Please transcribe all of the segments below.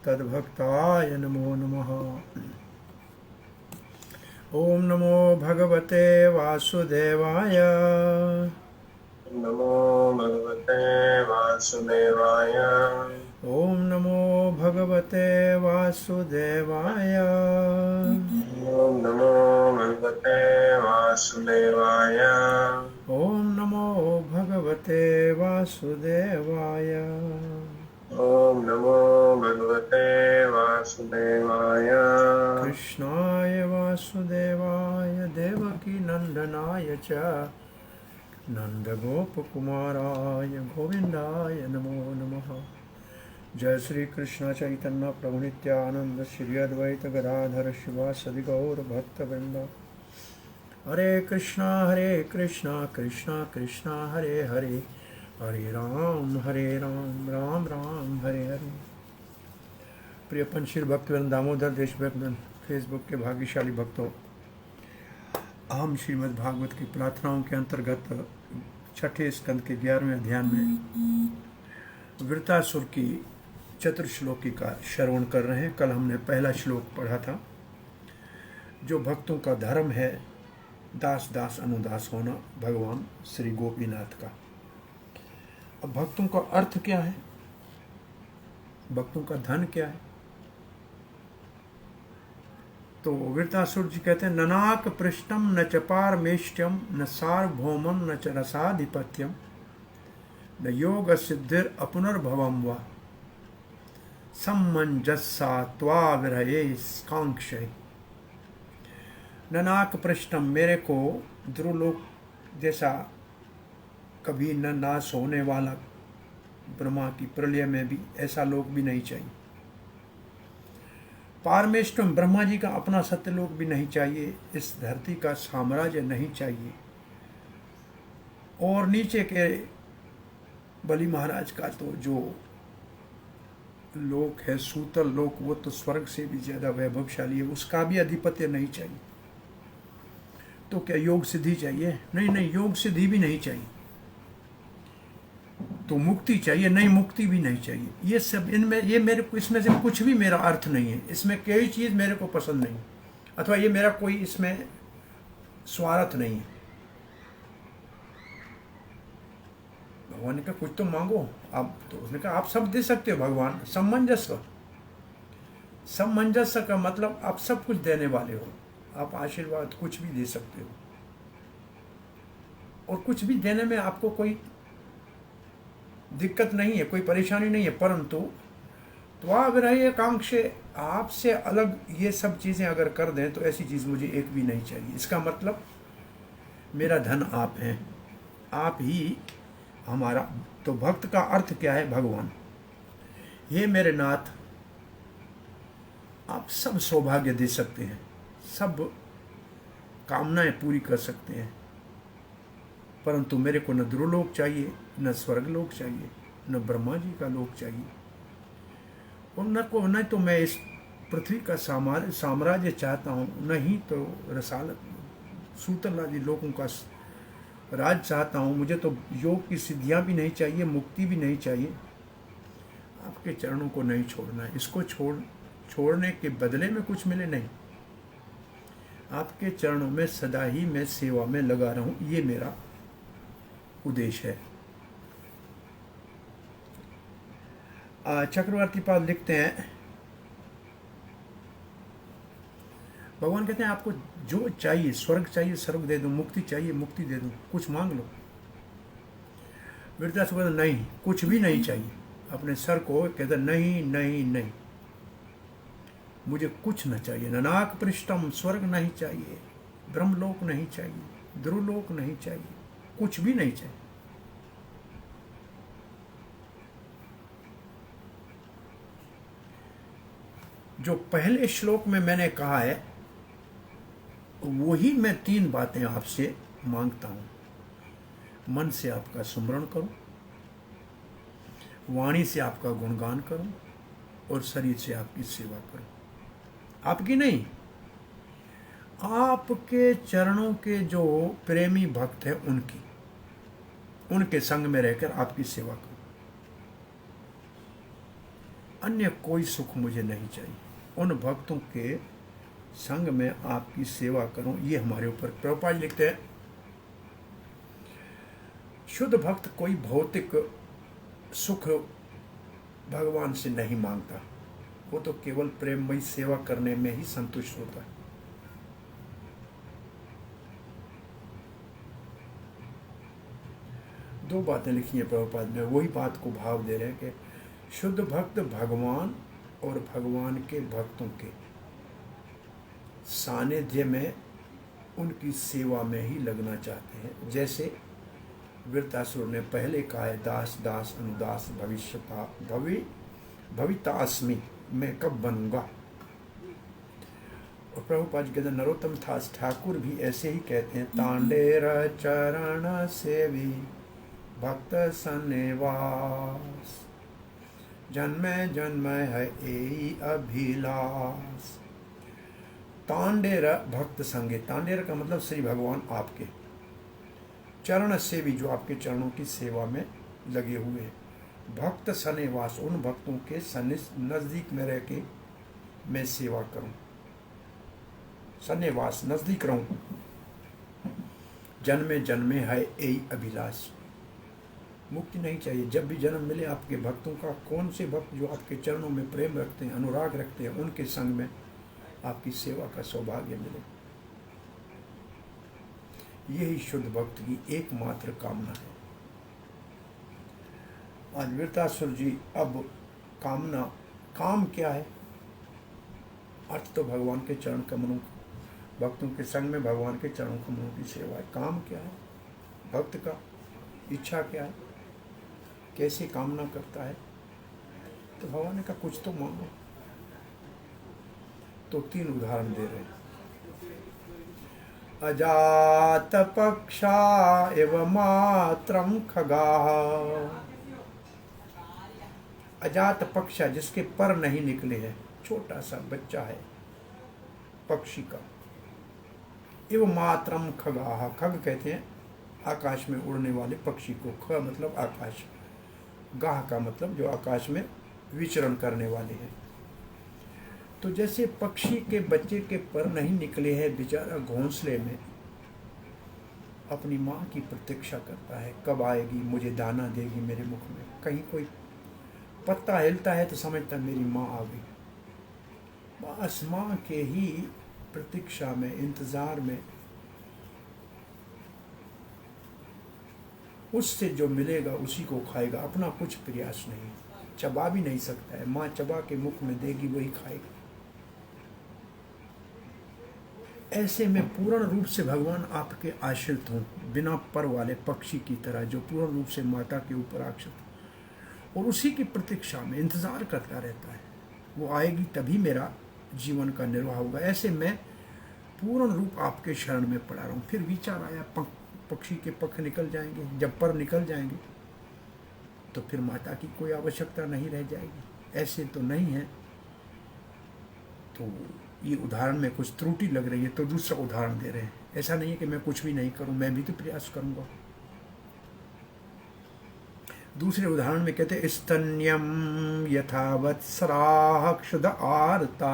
तद्भक्ताय नमो नमः। ओम नमो भगवते वासुदेवाय। नमो भगवते वासुदेवाय। ओम नमो भगवते वासुदेवाय। ओम नमो भगवते वासुदेवाय। ओम नमो भगवते वासुदेवाय। ओम नमो भगवते वासुदेवाय। कृष्णाय वासुदेवाय देवकी नंदनाय च नंदगोपकुमाराय गोविंदाय नमो नमः। जय श्री कृष्ण चैतन्य प्रभु नित्यानंद श्री अद्वैत गदाधर शिवासदि गौर भक्तवृंद। हरे कृष्णा कृष्णा कृष्णा हरे हरे, हरे राम राम राम हरे हरे। प्रिय पंचशील भक्तवृंद, दामोदर देश भक्तवृंद, फेसबुक के भाग्यशाली भक्तों, हम श्रीमद् भागवत की प्रार्थनाओं के अंतर्गत छठे स्कंद के 11वें अध्याय में वृतासुर की चतुर्श्लोकी का श्रवण कर रहे हैं। कल हमने पहला श्लोक पढ़ा था, जो भक्तों का धर्म है दास दास अनुदास होना भगवान श्री गोपीनाथ का। अब भक्तों का अर्थ क्या है, भक्तों का धन क्या है? तो वृतासुर जी कहते हैं, ननाक पृष्ठम न च पारमेष्ट्यम न सार्वभौमम न च रसाधिपत्यम न योग सिद्धिर अपुनर्भवम व सम्मंजस्सा त्वा विरहे कांक्षय। ननाक पृष्ठम, मेरे को ध्रुवलोक जैसा कभी न नाश होने वाला ब्रह्मा की प्रलय में भी ऐसा लोक भी नहीं चाहिए। पारमेष्टम, ब्रह्मा जी का अपना सत्यलोक भी नहीं चाहिए, इस धरती का साम्राज्य नहीं चाहिए। और नीचे के बलि महाराज का तो जो लोक है सूतल लोक, वो तो स्वर्ग से भी ज्यादा वैभवशाली है, उसका भी अधिपत्य नहीं चाहिए। तो क्या योग सिद्धि चाहिए? नहीं नहीं, योग सिद्धि भी नहीं चाहिए। तो मुक्ति चाहिए? नहीं, मुक्ति भी नहीं चाहिए। ये सब इनमें, ये मेरे को इसमें से कुछ भी मेरा अर्थ नहीं है, इसमें कोई चीज मेरे को पसंद नहीं, अथवा ये मेरा कोई इसमें स्वार्थ नहीं है। भगवान ने कहा कुछ तो मांगो आप, तो उसने कहा आप सब दे सकते हो भगवान। सामंजस्य, सामंजस्य का मतलब आप सब कुछ देने वाले हो, आप आशीर्वाद कुछ भी दे सकते हो, और कुछ भी देने में आपको कोई दिक्कत नहीं है, कोई परेशानी नहीं है। परंतु त्वाविरहे कांक्षे, आपसे अलग ये सब चीजें अगर कर दें तो ऐसी चीज मुझे एक भी नहीं चाहिए। इसका मतलब मेरा धन आप हैं, आप ही हमारा। तो भक्त का अर्थ क्या है? भगवान, ये मेरे नाथ, आप सब सौभाग्य दे सकते हैं, सब कामनाएं पूरी कर सकते हैं, परंतु मेरे को न ध्रुवलोक चाहिए, न स्वर्गलोक चाहिए, न ब्रह्मा जी का लोक चाहिए, और न तो मैं इस पृथ्वी का साम्राज्य चाहता हूँ, न ही तो रसाल सूतल आदि लोगों का राज चाहता हूँ। मुझे तो योग की सिद्धियाँ भी नहीं चाहिए, मुक्ति भी नहीं चाहिए। आपके चरणों को नहीं छोड़ना है, इसको छोड़ने के बदले में कुछ मिले नहीं, आपके चरणों में सदा ही मैं सेवा में लगा रहूं, ये मेरा उद्देश्य है। चक्रवर्ती पाल लिखते हैं, भगवान कहते हैं आपको जो चाहिए, स्वर्ग चाहिए स्वर्ग दे दूं, मुक्ति चाहिए मुक्ति दे दूं, कुछ मांग लो। वृद्धासुर नहीं, कुछ भी नहीं चाहिए। अपने सर को कहते नहीं नहीं नहीं, मुझे कुछ न चाहिए। ननाक पृष्ठम, स्वर्ग नहीं चाहिए, ब्रह्मलोक नहीं चाहिए, ध्रुवलोक नहीं चाहिए, कुछ भी नहीं चाहिए। जो पहले श्लोक में मैंने कहा है वही मैं 3 बातें आपसे मांगता हूं। मन से आपका सुमरण करूं, वाणी से आपका गुणगान करूं, और शरीर से आपकी सेवा करूं। आपकी नहीं, आपके चरणों के जो प्रेमी भक्त हैं उनकी, उनके संग में रहकर आपकी सेवा करूं। अन्य कोई सुख मुझे नहीं चाहिए, उन भक्तों के संग में आपकी सेवा करूं, ये हमारे ऊपर। प्रभुपाद लिखते हैं, शुद्ध भक्त कोई भौतिक सुख भगवान से नहीं मांगता, वो तो केवल प्रेममयी सेवा करने में ही संतुष्ट होता है। दो बातें लिखी हैं प्रभुपाद में, वही बात को भाव दे रहे हैं कि शुद्ध भक्त भगवान और भगवान के भक्तों के सानिध्य में, उनकी सेवा में ही लगना चाहते हैं। जैसे वृत्तासुर ने पहले कहा है, दास दास अनुदास भवितास्मि, मैं कब बनूंगा। और प्रभुपाद कहते हैं, नरोत्तम ठाकुर भी ऐसे ही कहते हैं, तांडेर चरण सेवी भक्त सन्निवास, जन्मे जन्म है यही अभिलाष। तांडेर भक्त संगे, तांडेर का मतलब श्री भगवान आपके चरण सेवी, जो आपके चरणों की सेवा में लगे हुए हैं। भक्त सन्निवास, उन भक्तों के नजदीक में रह के मैं सेवा करूं, सन्निवास नजदीक रहूं। जन्मे जन्मे है यही अभिलाष, मुक्ति नहीं चाहिए। जब भी जन्म मिले आपके भक्तों का, कौन से भक्त जो आपके चरणों में प्रेम रखते हैं, अनुराग रखते हैं, उनके संग में आपकी सेवा का सौभाग्य मिले, यही शुद्ध भक्त की एकमात्र कामना है। आज वृत्तासुर जी, अब काम क्या है? अर्थ तो भगवान के चरण कमलों, भक्तों के संग में भगवान के चरण कमलों की सेवा है। काम क्या है भक्त का? इच्छा क्या है? कैसे कामना करता है? तो भगवान ने कहा कुछ तो मांगो। तो 3 उदाहरण दे रहे हैं। अजात पक्षा एवं मात्रम खगा, अजात पक्षा जिसके पर नहीं निकले हैं, छोटा सा बच्चा है पक्षी का। एवं मात्रम खगा, खग कहते हैं आकाश में उड़ने वाले पक्षी को। ख मतलब आकाश, गाह का मतलब जो आकाश में विचरण करने वाले हैं। तो जैसे पक्षी के बच्चे के पर नहीं निकले हैं, बेचारा घोंसले में अपनी माँ की प्रतीक्षा करता है, कब आएगी, मुझे दाना देगी मेरे मुख में। कहीं कोई पत्ता हिलता है तो समझता मेरी माँ आ गई। बस माँ के ही प्रतीक्षा में, इंतजार में, उससे जो मिलेगा उसी को खाएगा, अपना कुछ प्रयास नहीं, चबा भी नहीं सकता है। माँ चबा के मुख में देगी, वही खाएगा। ऐसे में पूर्ण रूप से भगवान आपके आश्रित हों, बिना पर वाले पक्षी की तरह, जो पूर्ण रूप से माता के ऊपर आश्रित और उसी की प्रतीक्षा में इंतजार करता रहता है, वो आएगी तभी मेरा जीवन का निर्वाह होगा। ऐसे मैं पूर्ण रूप आपके शरण में पड़ा रहूं। फिर विचार आया, पक्षी के पंख निकल जाएंगे, जब पर निकल जाएंगे तो फिर माता की कोई आवश्यकता नहीं रह जाएगी। ऐसे तो नहीं है। तो ये उदाहरण में कुछ त्रुटि लग रही है, तो दूसरा उदाहरण दे रहे हैं। ऐसा नहीं है कि मैं कुछ भी नहीं करूं, मैं भी तो प्रयास करूंगा। दूसरे उदाहरण में कहते, स्तन्यम यथावत्सराः क्षुध आर्ता,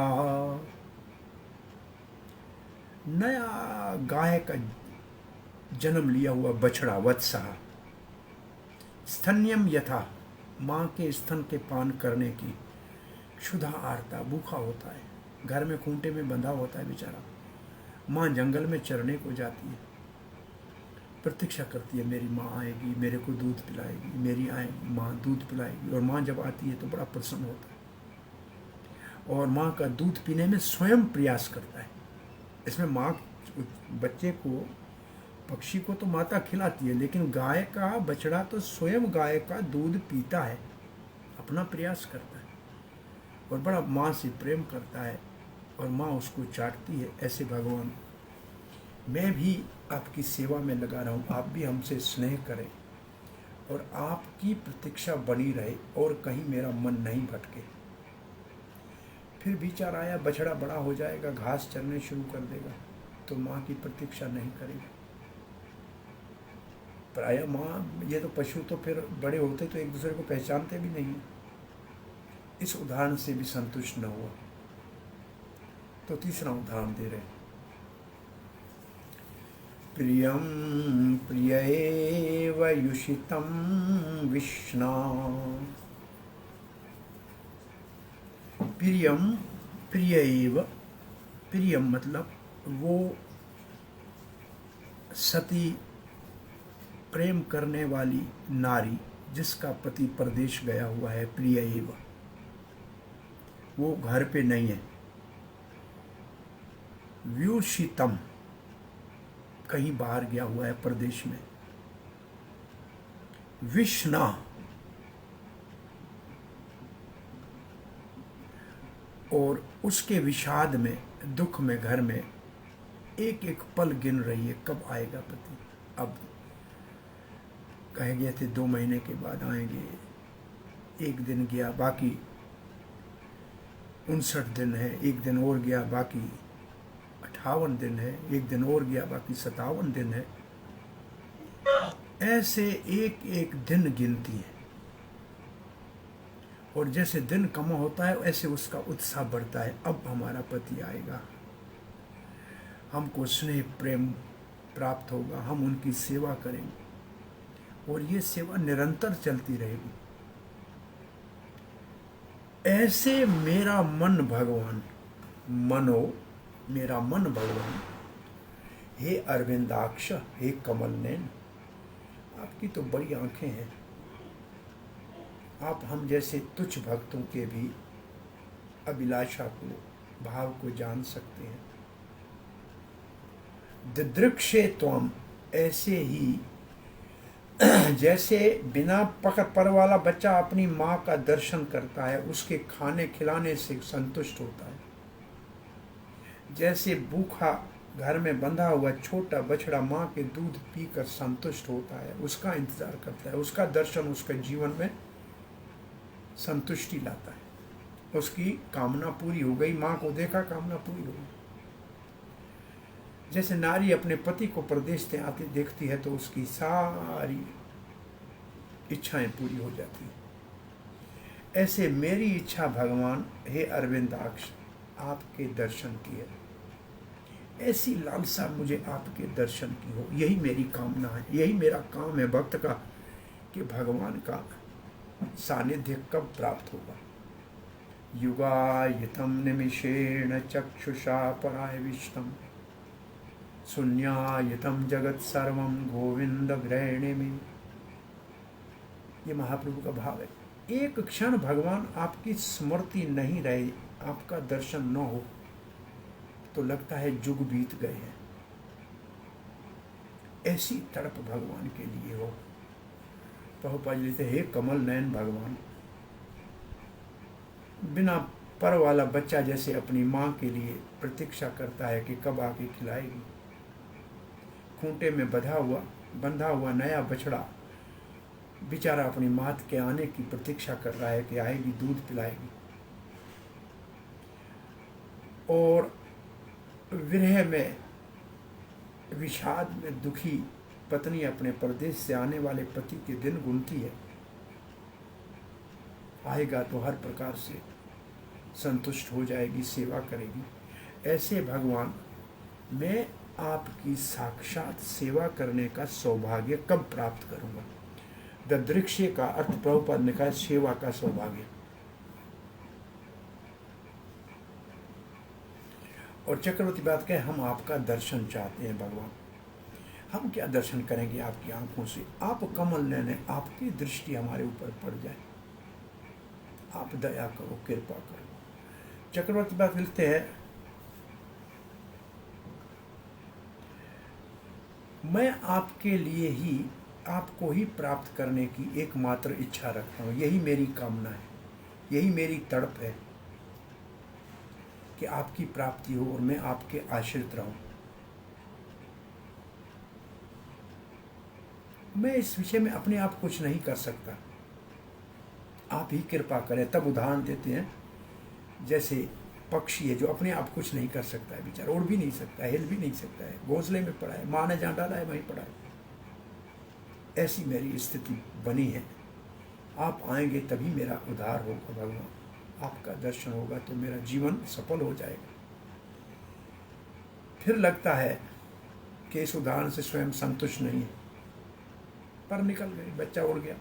नया गाय का जन्म लिया हुआ बछड़ा, वत्सा। स्तन्यम यथा, माँ के स्तन के पान करने की, क्षुधा आर्ता, भूखा होता है, घर में खूंटे में बंधा होता है बेचारा। माँ जंगल में चरने को जाती है, प्रतीक्षा करती है मेरी माँ आएगी, मेरे को दूध पिलाएगी, मेरी आएगी माँ दूध पिलाएगी। और माँ जब आती है तो बड़ा प्रसन्न होता है और माँ का दूध पीने में स्वयं प्रयास करता है। इसमें माँ बच्चे को, पक्षी को तो माता खिलाती है, लेकिन गाय का बछड़ा तो स्वयं गाय का दूध पीता है, अपना प्रयास करता है और बड़ा माँ से प्रेम करता है और माँ उसको चाटती है। ऐसे भगवान, मैं भी आपकी सेवा में लगा रहा हूँ, आप भी हमसे स्नेह करें और आपकी प्रतीक्षा बनी रहे और कहीं मेरा मन नहीं भटके। फिर विचार आया, बछड़ा बड़ा हो जाएगा, घास चरने शुरू कर देगा तो माँ की प्रतीक्षा नहीं करेगा। प्रायः माँ, ये तो पशु तो फिर बड़े होते तो एक दूसरे को पहचानते भी नहीं, इस उदाहरण से भी संतुष्ट न हुआ तो तीसरा उदाहरण दे रहे, प्रियं प्रियैव युषितं विष्णा। प्रियम प्रियैव, प्रियम मतलब वो सती प्रेम करने वाली नारी जिसका पति परदेश गया हुआ है, प्रियैव, वो घर पे नहीं है। व्युषितम, कहीं बाहर गया हुआ है परदेश में। विष्णा, और उसके विषाद में, दुख में, घर में एक एक पल गिन रही है कब आएगा पति। अब कहे गए थे 2 महीने के बाद आएंगे, एक दिन गया, बाकी 59 दिन है, एक दिन और गया, बाकी 58 दिन है, एक दिन और गया, बाकी 57 दिन है। ऐसे एक एक दिन गिनती है, और जैसे दिन कम होता है ऐसे उसका उत्साह बढ़ता है, अब हमारा पति आएगा, हमको स्नेह प्रेम प्राप्त होगा, हम उनकी सेवा करेंगे, और ये सेवा निरंतर चलती रहेगी। ऐसे मेरा मन भगवान, मनो, मेरा मन भगवान, हे अरविंदाक्ष, हे कमल नैन, आपकी तो बड़ी आंखें हैं, आप हम जैसे तुच्छ भक्तों के भी अभिलाषा को, भाव को जान सकते हैं। दिदृक्षे त्वम, ऐसे ही जैसे बिना पकड़ पर वाला बच्चा अपनी माँ का दर्शन करता है, उसके खाने खिलाने से संतुष्ट होता है, जैसे भूखा घर में बंधा हुआ छोटा बछड़ा माँ के दूध पीकर संतुष्ट होता है, उसका इंतजार करता है, उसका दर्शन उसके जीवन में संतुष्टि लाता है, उसकी कामना पूरी हो गई, माँ को देखा कामना पूरी हो गई। जैसे नारी अपने पति को परदेश से आते देखती है तो उसकी सारी इच्छाएं पूरी हो जाती हैं। ऐसे मेरी इच्छा भगवान, हे अरविंदाक्ष, आपके दर्शन की है, ऐसी लालसा मुझे आपके दर्शन की हो, यही मेरी कामना है, यही मेरा काम है भक्त का, कि भगवान का सानिध्य कब प्राप्त होगा। युगायितं निमिषेण चक्षुषा परायविष्टम्, शून्यायितं जगत सर्वं गोविंद ग्रहणे में। ये महाप्रभु का भाव है। एक क्षण भगवान आपकी स्मृति नहीं रहे, आपका दर्शन न हो तो लगता है जुग बीत गए हैं, ऐसी तड़प भगवान के लिए हो। प्रभुपाद जी लिखते, हे कमल नयन भगवान, बिना पर वाला बच्चा जैसे अपनी माँ के लिए प्रतीक्षा करता है कि कब आके खिलाएगी, खूंटे में बंधा हुआ नया बछड़ा बेचारा अपनी मात के आने की प्रतीक्षा कर रहा है कि आएगी, दूध पिलाएगी। और विरह में, विषाद में दुखी पत्नी अपने परदेश से आने वाले पति के दिन गुनती है, आएगा तो हर प्रकार से संतुष्ट हो जाएगी, सेवा करेगी। ऐसे भगवान, मैं आपकी साक्षात सेवा करने का सौभाग्य कब प्राप्त करूंगा। ददृक्ष्य का अर्थ प्रभुपाद ने कहा सेवा का सौभाग्य। और चक्रवर्ती बात कहे, हम आपका दर्शन चाहते हैं भगवान। हम क्या दर्शन करेंगे आपकी आंखों से, आप कमल नयन, आपकी दृष्टि हमारे ऊपर पड़ जाए, आप दया करो, कृपा करो। चक्रवर्ती बात लिखते हैं, मैं आपके लिए ही, आपको ही प्राप्त करने की एकमात्र इच्छा रखता हूँ, यही मेरी कामना है, यही मेरी तड़प है कि आपकी प्राप्ति हो और मैं आपके आश्रित रहूं। मैं इस विषय में अपने आप कुछ नहीं कर सकता, आप ही कृपा करें। तब उदाहरण देते हैं, जैसे पक्षी है जो अपने आप कुछ नहीं कर सकता है, बेचारा उड़ भी नहीं सकता है, हिल भी नहीं सकता है, घोंसले में पड़ा है, माँ ने जहाँ डाला है वहीं पड़ा है। ऐसी मेरी स्थिति बनी है, आप आएंगे तभी मेरा उद्धार होगा भगवान, आपका दर्शन होगा तो मेरा जीवन सफल हो जाएगा। फिर लगता है कि इस उदाहरण से स्वयं संतुष्ट नहीं है, पर निकल गए, बच्चा उड़ गया,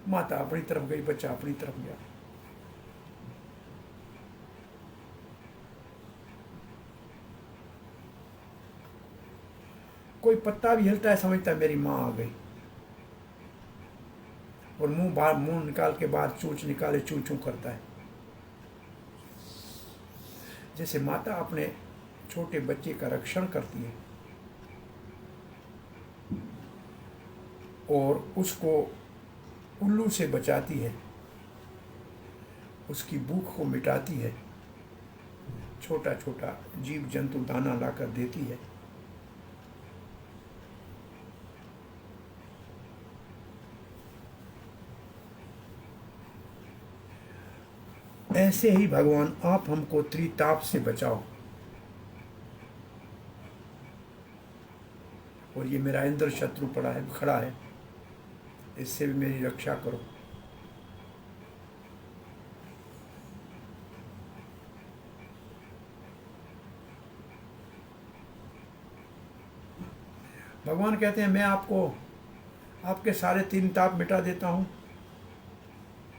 माता अपनी तरफ गई, बच्चा अपनी तरफ गया। कोई पत्ता भी हिलता है, समझता है मेरी माँ आ गई, और मुंह निकाल के बाहर चूंच निकाले चू चू करता है। जैसे माता अपने छोटे बच्चे का रक्षण करती है और उसको उल्लू से बचाती है, उसकी भूख को मिटाती है, छोटा छोटा जीव जंतु दाना लाकर देती है, ऐसे ही भगवान आप हमको त्रिताप से बचाओ। और ये मेरा इंद्र शत्रु पड़ा है, खड़ा है, इससे भी मेरी रक्षा करो। भगवान कहते हैं मैं आपको आपके सारे 3 ताप मिटा देता हूँ।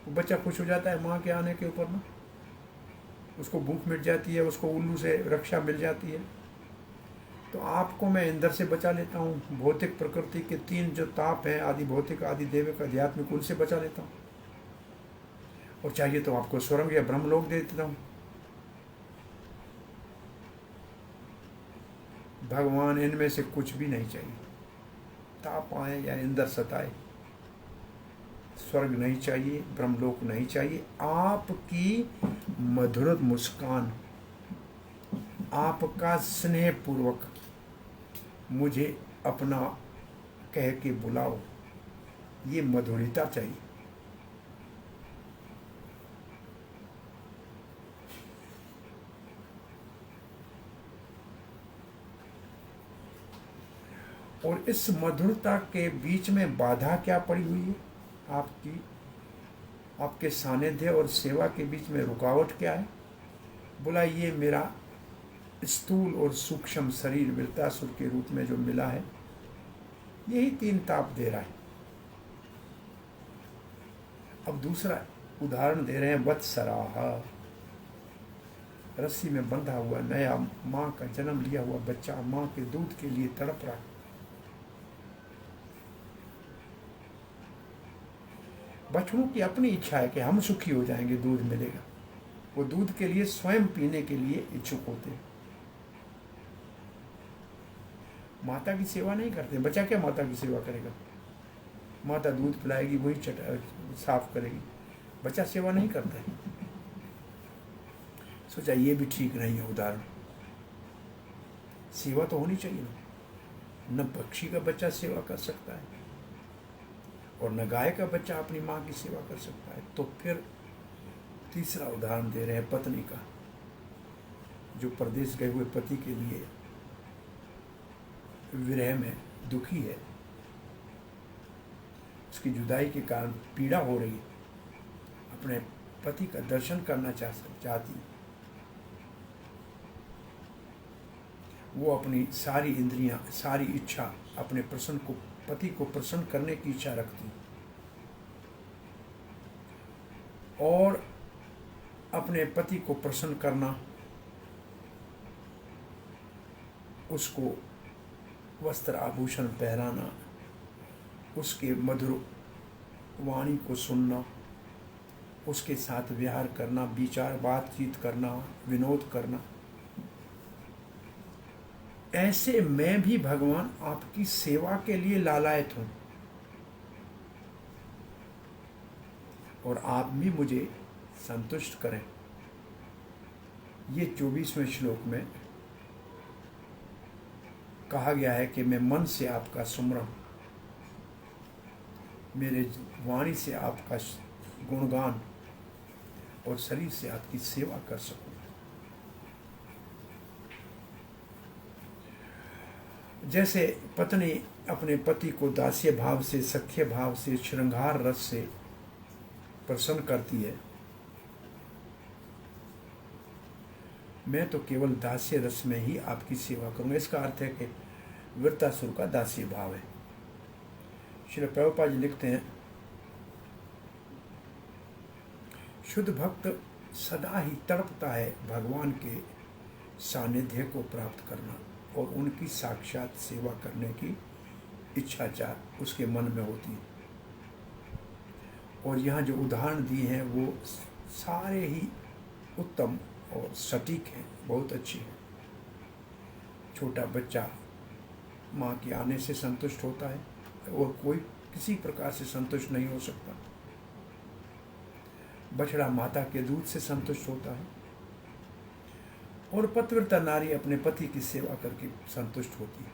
वो बच्चा खुश हो जाता है माँ के आने के ऊपर ना, उसको भूख मिट जाती है, उसको उल्लू से रक्षा मिल जाती है। तो आपको मैं इंद्र से बचा लेता हूँ, भौतिक प्रकृति के 3 जो ताप हैं, आदि भौतिक, आदि देविक, आध्यात्मिक, उनसे बचा लेता हूँ। और चाहिए तो आपको स्वर्ग या ब्रह्मलोक दे देता हूँ। भगवान इनमें से कुछ भी नहीं चाहिए, ताप आए या इंद्र सताए, स्वर्ग नहीं चाहिए, ब्रह्मलोक नहीं चाहिए। आपकी मधुर मुस्कान, आपका स्नेहपूर्वक मुझे अपना कह के बुलाओ, ये मधुरता चाहिए। और इस मधुरता के बीच में बाधा क्या पड़ी हुई है? आपकी आपके सानिध्य और सेवा के बीच में रुकावट क्या है? बोला ये मेरा स्थूल और सूक्ष्म शरीर वृत्तासुर के रूप में जो मिला है, यही 3 ताप दे रहा है। अब दूसरा उदाहरण दे रहे हैं, वत्सराह, रस्सी में बंधा हुआ नया माँ का जन्म लिया हुआ बच्चा माँ के दूध के लिए तड़प रहा है। बछड़ों की अपनी इच्छा है कि हम सुखी हो जाएंगे, दूध मिलेगा, वो दूध के लिए स्वयं पीने के लिए इच्छुक होते हैं। माता की सेवा नहीं करते, बच्चा क्या माता की सेवा करेगा? माता दूध पिलाएगी, वही साफ करेगी, बच्चा सेवा नहीं करता है। सोचा ये भी ठीक नहीं है उदाहरण, सेवा तो होनी चाहिए ना। न पक्षी का बच्चा सेवा कर सकता है और न गाय का बच्चा अपनी माँ की सेवा कर सकता है। तो फिर तीसरा उदाहरण दे रहे हैं पत्नी का, जो परदेश गए हुए पति के लिए विरह में दुखी है, उसकी जुदाई के कारण पीड़ा हो रही है, अपने पति का दर्शन करना चाहती, वो अपनी सारी इंद्रियां, सारी इच्छा अपने पति को प्रसन्न करने की इच्छा रखती और अपने पति को प्रसन्न करना, उसको वस्त्र आभूषण पहराना, उसके मधुर वाणी को सुनना, उसके साथ विहार करना, विचार बातचीत करना, विनोद करना। ऐसे मैं भी भगवान आपकी सेवा के लिए लालायत हूँ और आप भी मुझे संतुष्ट करें। ये 24वें श्लोक में कहा गया है कि मैं मन से आपका सुमरन, मेरे वाणी से आपका गुणगान और शरीर से आपकी सेवा कर सकूं। जैसे पत्नी अपने पति को दास्य भाव से, सख्य भाव से, श्रृंगार रस से प्रसन्न करती है, मैं तो केवल दास्य रस में ही आपकी सेवा करूँगा। इसका अर्थ है कि वृत्तासुर का दास्य भाव है। श्री प्रभुपाद जी लिखते हैं, शुद्ध भक्त सदा ही तड़पता है भगवान के सानिध्य को प्राप्त करना और उनकी साक्षात सेवा करने की इच्छा उसके मन में होती है। और यहाँ जो उदाहरण दिए हैं वो सारे ही उत्तम और सटीक हैं, बहुत अच्छे हैं। छोटा बच्चा माँ के आने से संतुष्ट होता है और कोई किसी प्रकार से संतुष्ट नहीं हो सकता। बछड़ा माता के दूध से संतुष्ट होता है और पतिव्रता नारी अपने पति की सेवा करके संतुष्ट होती है।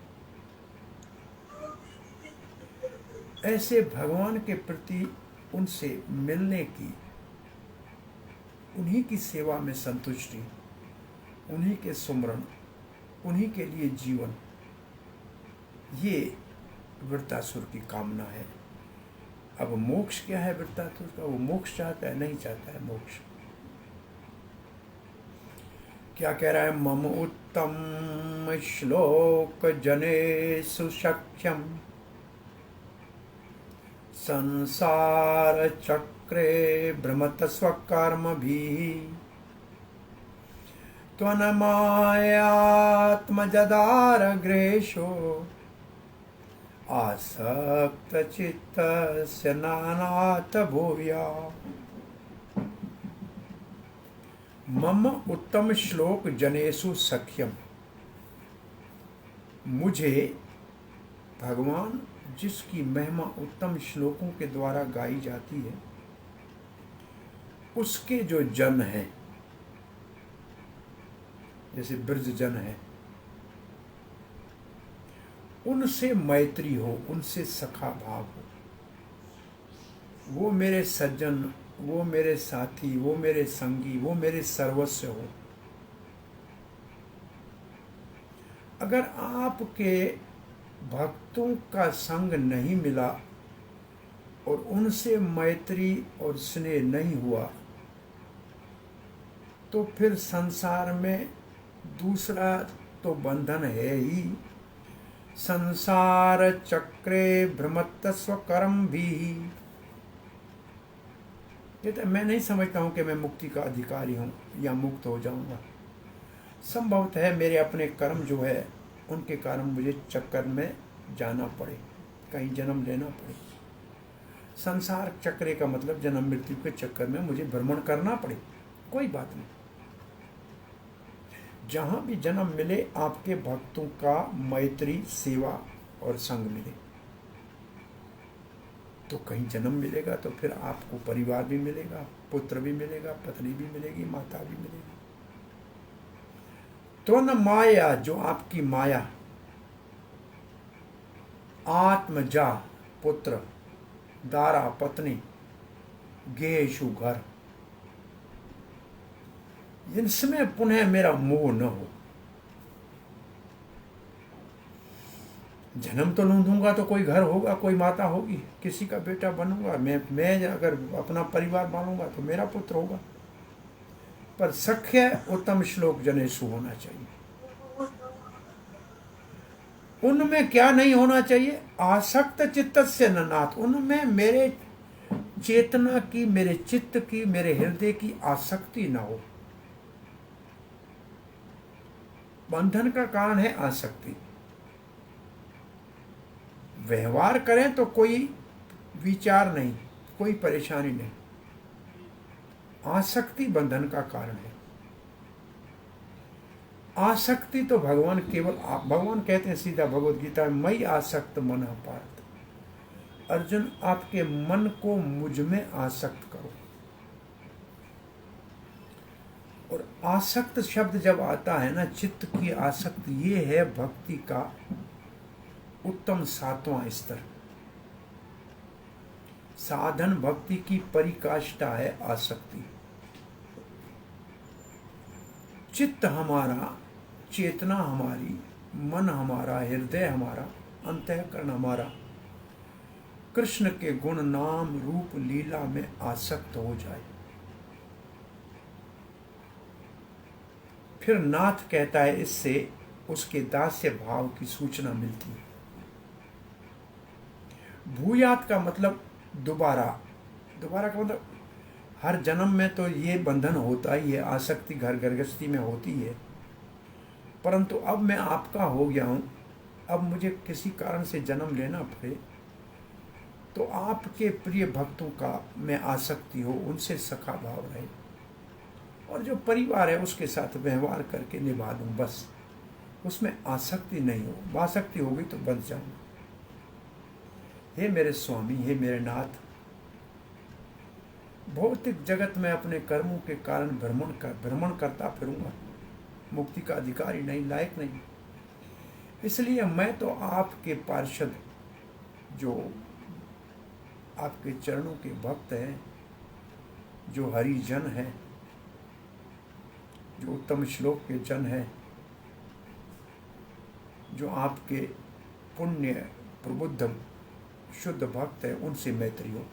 ऐसे भगवान के प्रति उनसे मिलने की, उन्हीं की सेवा में संतुष्टि, उन्हीं के सुमरण, उन्हीं के लिए जीवन, ये वृत्तासुर की कामना है। अब मोक्ष क्या है वृत्तासुर का? वो मोक्ष चाहता है? नहीं चाहता है मोक्ष। क्या कह रहा है? मम उत्तम श्लोक जनेषु शक्यम संसार चक्रे भ्रमत स्वकर्मभिः त्वन्मायात्मजदारग्रेषो आसक्तचित्तस्य नानाथ भूया। मम उत्तम श्लोक जनेषु सख्यम, मुझे भगवान जिसकी महिमा उत्तम श्लोकों के द्वारा गाई जाती है, उसके जो जन हैं, जैसे ब्रज जन है, उनसे मैत्री हो, उनसे सखा भाव हो। वो मेरे सज्जन, वो मेरे साथी, वो मेरे संगी, वो मेरे सर्वस्व हो। अगर आपके भक्तों का संग नहीं मिला और उनसे मैत्री और स्नेह नहीं हुआ, तो फिर संसार में दूसरा तो बंधन है ही। संसार चक्रे भ्रमत स्वकर्म भी। कहते मैं नहीं समझता हूं कि मैं मुक्ति का अधिकारी हूं या मुक्त हो जाऊंगा। संभवतः है मेरे अपने कर्म जो है उनके कारण मुझे चक्कर में जाना पड़े, कहीं जन्म लेना पड़े। संसार चक्रे का मतलब जन्म मृत्यु के चक्कर में मुझे भ्रमण करना पड़े, कोई बात नहीं। जहां भी जन्म मिले आपके भक्तों का मैत्री, सेवा और संग मिले, तो कहीं जन्म मिलेगा तो फिर आपको परिवार भी मिलेगा, पुत्र भी मिलेगा, पत्नी भी मिलेगी, माता भी मिलेगी। तो न माया, जो आपकी माया, आत्मजा पुत्र, दारा पत्नी, गेशु घर, इनमें पुनः मेरा मोह न हो। जन्म तो लूंगा तो कोई घर होगा, कोई माता होगी, किसी का बेटा बनूंगा मैं अगर अपना परिवार मानूंगा तो मेरा पुत्र होगा। पर सख्य उत्तम श्लोक जनेषु होना चाहिए। उनमें क्या नहीं होना चाहिए? आसक्त चित्तस्य न नाथ। उनमें मेरे चेतना की, मेरे चित्त की, मेरे हृदय की आसक्ति न हो। बंधन का कारण है आसक्ति। व्यवहार करें तो कोई विचार नहीं, कोई परेशानी नहीं। आसक्ति बंधन का कारण है। आसक्ति तो भगवान केवल आप, भगवान कहते हैं सीधा भगवद गीता में, मई आसक्त मन पार्थ। अर्जुन, आपके मन को मुझ में आसक्त करो। और आसक्त शब्द जब आता है ना, चित्त की आसक्त, ये है भक्ति का उत्तम 7वां स्तर। साधन भक्ति की परिकाष्ठा है आसक्ति। चित्त हमारा, चेतना हमारी, मन हमारा, हृदय हमारा, अंतःकरण हमारा कृष्ण के गुण, नाम, रूप, लीला में आसक्त हो जाए। फिर नाथ कहता है इससे उसके दास्य भाव की सूचना मिलती है। भूयात का मतलब दोबारा, दोबारा का मतलब हर जन्म में तो ये बंधन होता ही है, आसक्ति घर गृहस्थी में होती है, परंतु अब मैं आपका हो गया हूँ, अब मुझे किसी कारण से जन्म लेना पड़े तो आपके प्रिय भक्तों का मैं आसक्ति हो, उनसे सखा भाव रहे और जो परिवार है उसके साथ व्यवहार करके निभा दूँ, बस उसमें आसक्ति नहीं हो। आसक्ति हो गई तो बंध जाऊँ। हे मेरे स्वामी, हे मेरे नाथ, भौतिक जगत में अपने कर्मों के कारण भ्रमण करता फिरूंगा, मुक्ति का अधिकारी नहीं, लायक नहीं। इसलिए मैं तो आपके पार्षद, जो आपके चरणों के भक्त हैं, जो हरिजन हैं, जो उत्तम श्लोक के जन हैं, जो आपके पुण्य प्रबुद्ध शुद्ध भक्त है, उनसे मैत्री हो।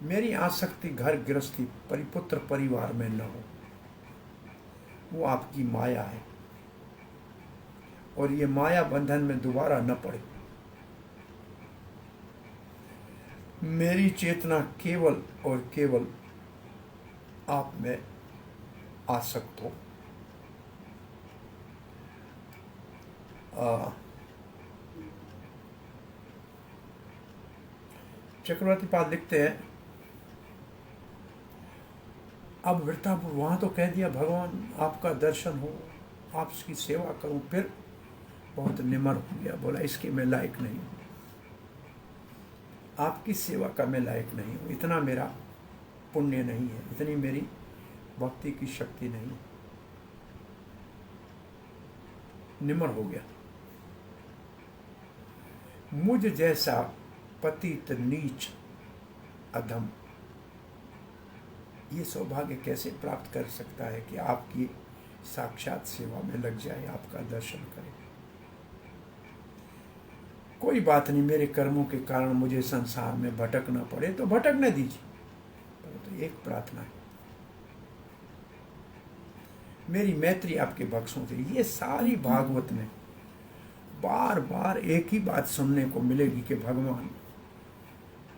मेरी आसक्ति घर गृहस्थी परिपुत्र परिवार में न हो, वो आपकी माया है और ये माया बंधन में दोबारा न पड़े। मेरी चेतना केवल और केवल आप में आसक्त हो। चक्रवर्ती पाद लिखते हैं, अब वृतापुर वहाँ तो कह दिया भगवान आपका दर्शन हो, आपकी सेवा करूं, फिर बहुत निमर हो गया, बोला इसके मैं लायक नहीं हूँ, आपकी सेवा का मैं लायक नहीं हूँ, इतना मेरा पुण्य नहीं है, इतनी मेरी भक्ति की शक्ति नहीं है, निमर हो गया। मुझ जैसा पतित नीच अधम ये सौभाग्य कैसे प्राप्त कर सकता है कि आपकी साक्षात सेवा में लग जाए, आपका दर्शन करे। कोई बात नहीं, मेरे कर्मों के कारण मुझे संसार में भटकना पड़े तो भटकने दीजिए, परंतु एक प्रार्थना है, मेरी मैत्री आपके भक्तों से। ये सारी भागवत में बार बार एक ही बात सुनने को मिलेगी कि भगवान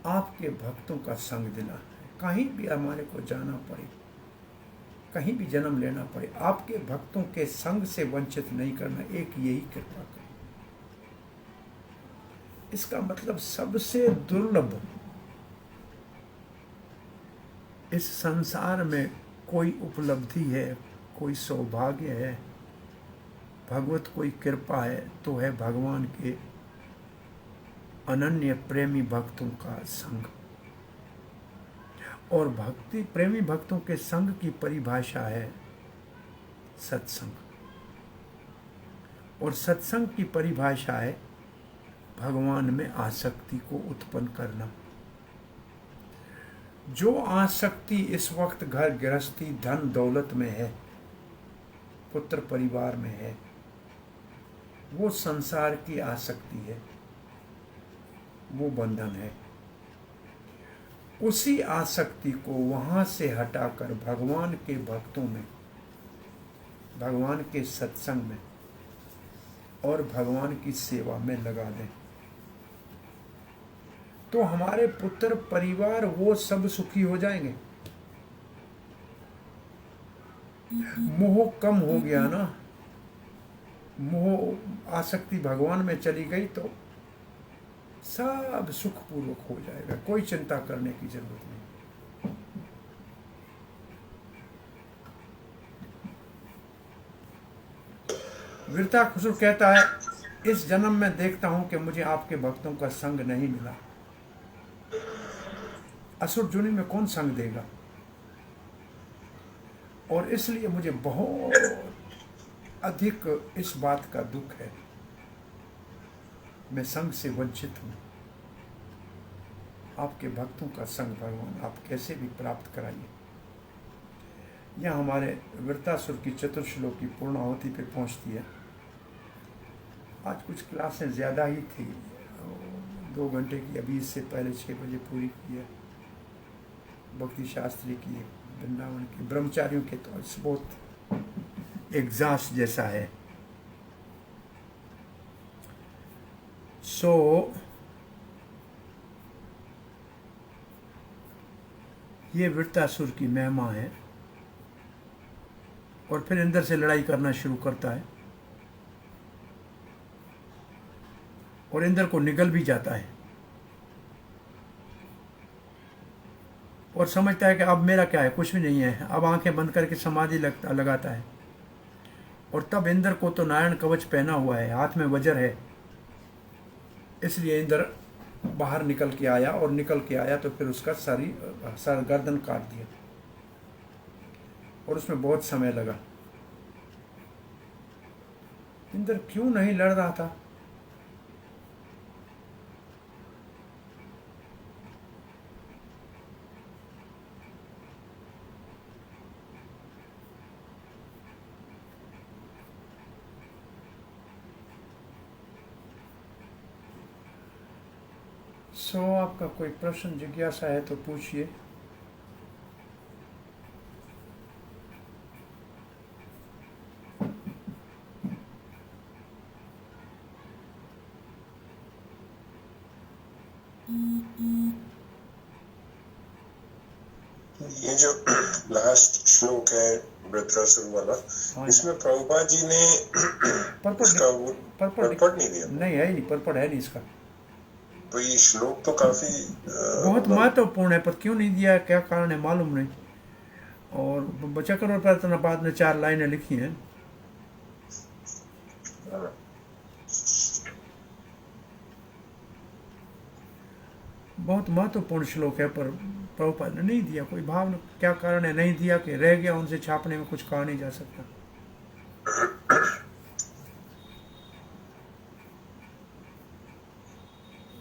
आपके भक्तों का संग दिला है, कहीं भी हमारे को जाना पड़े, कहीं भी जन्म लेना पड़े, आपके भक्तों के संग से वंचित नहीं करना, एक यही कृपा करें। इसका मतलब सबसे दुर्लभ इस संसार में कोई उपलब्धि है, कोई सौभाग्य है, भगवत कोई कृपा है तो है भगवान के अनन्य प्रेमी भक्तों का संग। और भक्ति प्रेमी भक्तों के संग की परिभाषा है सत्संग, और सत्संग की परिभाषा है भगवान में आसक्ति को उत्पन्न करना। जो आसक्ति इस वक्त घर गृहस्थी धन दौलत में है, पुत्र परिवार में है, वो संसार की आसक्ति है, वो बंधन है। उसी आसक्ति को वहां से हटाकर भगवान के भक्तों में, भगवान के सत्संग में और भगवान की सेवा में लगा दें तो हमारे पुत्र परिवार वो सब सुखी हो जाएंगे। मोह कम हो गया ना, मोह आसक्ति भगवान में चली गई तो सब सुखपूर्वक हो जाएगा, कोई चिंता करने की जरूरत नहीं। वृत्तासुर कहता है, इस जन्म में देखता हूं कि मुझे आपके भक्तों का संग नहीं मिला। असुर जुनी में कौन संग देगा, और इसलिए मुझे बहुत अधिक इस बात का दुख है, मैं संग से वंचित हूं। आपके भक्तों का संग भगवान आप कैसे भी प्राप्त कराइए। यह हमारे वृत्तासुर की चतुर्श्लोक की पूर्णाहुति पे पहुंचती है। आज कुछ क्लासें ज़्यादा ही थी, 2 घंटे की, अभी इससे पहले 6 बजे पूरी की है। भक्ति शास्त्री की, वृंदावन की, ब्रह्मचारियों के तो बहुत एग्जॉस्ट जैसा है। सो ये वृत्तासुर की महिमा है। और फिर इंद्र से लड़ाई करना शुरू करता है और इंद्र को निगल भी जाता है और समझता है कि अब मेरा क्या है, कुछ भी नहीं है। अब आंखें बंद करके समाधि लगाता है। और तब इंद्र को तो नारायण कवच पहना हुआ है, हाथ में वज्र है, इसलिए इंद्र बाहर निकल के आया। और निकल के आया तो फिर उसका सर गर्दन काट दिया और उसमें बहुत समय लगा। इंद्र क्यों नहीं लड़ रहा था? सो आपका कोई प्रश्न जिज्ञासा है तो पूछिए। ये जो लास्ट श्लोक है वृत्रासुर वाला, इसमें प्रभुपाद जी ने इसका वो पर्पट नहीं दिया। नहीं है, नहीं पर्पट है नहीं इसका। तो ये श्लोक तो काफी बहुत महत्वपूर्ण है, पर क्यों नहीं दिया, क्या कारण है मालूम नहीं। और चक्र और प्रयत्नपाद ने 4 लाइनें लिखी हैं। बहुत महत्वपूर्ण श्लोक है, पर प्रभुपाद ने नहीं दिया। कोई भाव क्या कारण है नहीं दिया कि रह गया, उनसे छापने में कुछ कहा नहीं जा सकता।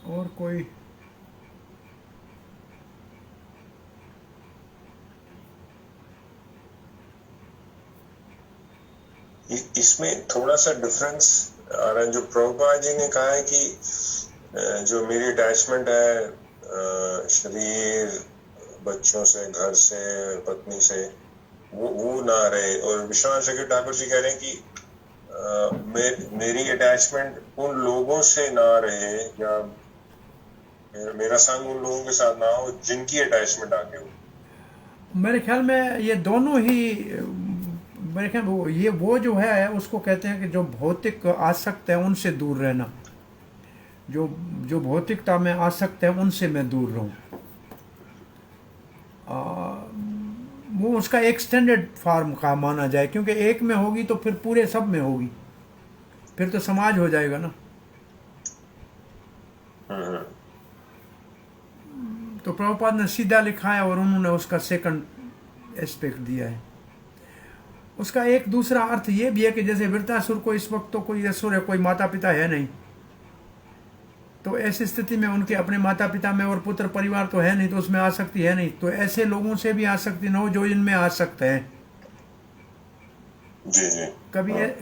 और कोई इसमें थोड़ा सा डिफरेंस आ रहा है। जो प्रभुपाद जी ने कहा है कि जो मेरी अटैचमेंट है शरीर, बच्चों से, घर से, पत्नी से, वो ना रहे। और विश्वनाथ चक्रवर्ती ठाकुर जी कह रहे हैं कि मेरी अटैचमेंट उन लोगों से ना रहे, या मेरा संग उन लोगों के साथ ना हो जिनकी अटैचमेंट आगे हो। मेरे ख्याल में ये दोनों ही, मेरे ख्याल में ये वो जो है उसको कहते हैं कि जो भौतिक आसक्त है उनसे दूर रहना। जो भौतिकता में आसक्त है उनसे मैं दूर रहूं। वो उसका एक्सटेंडेड फॉर्म का माना जाए, क्योंकि एक में होगी तो फिर पूरे सब में होगी, फिर तो समाज हो जाएगा ना। तो प्रभुपाद ने सीधा लिखा है और उन्होंने उसका सेकंड एस्पेक्ट दिया है। उसका एक दूसरा अर्थ ये भी है कि जैसे वृत्तासुर को इस वक्त तो कोई असुर है, कोई माता पिता है नहीं, तो ऐसी स्थिति में उनके अपने माता पिता में और पुत्र परिवार तो है नहीं, तो उसमें आसक्ति है नहीं। तो ऐसे लोगों से भी आसक्ति न हो जो इनमें आसक्त है। जी जी।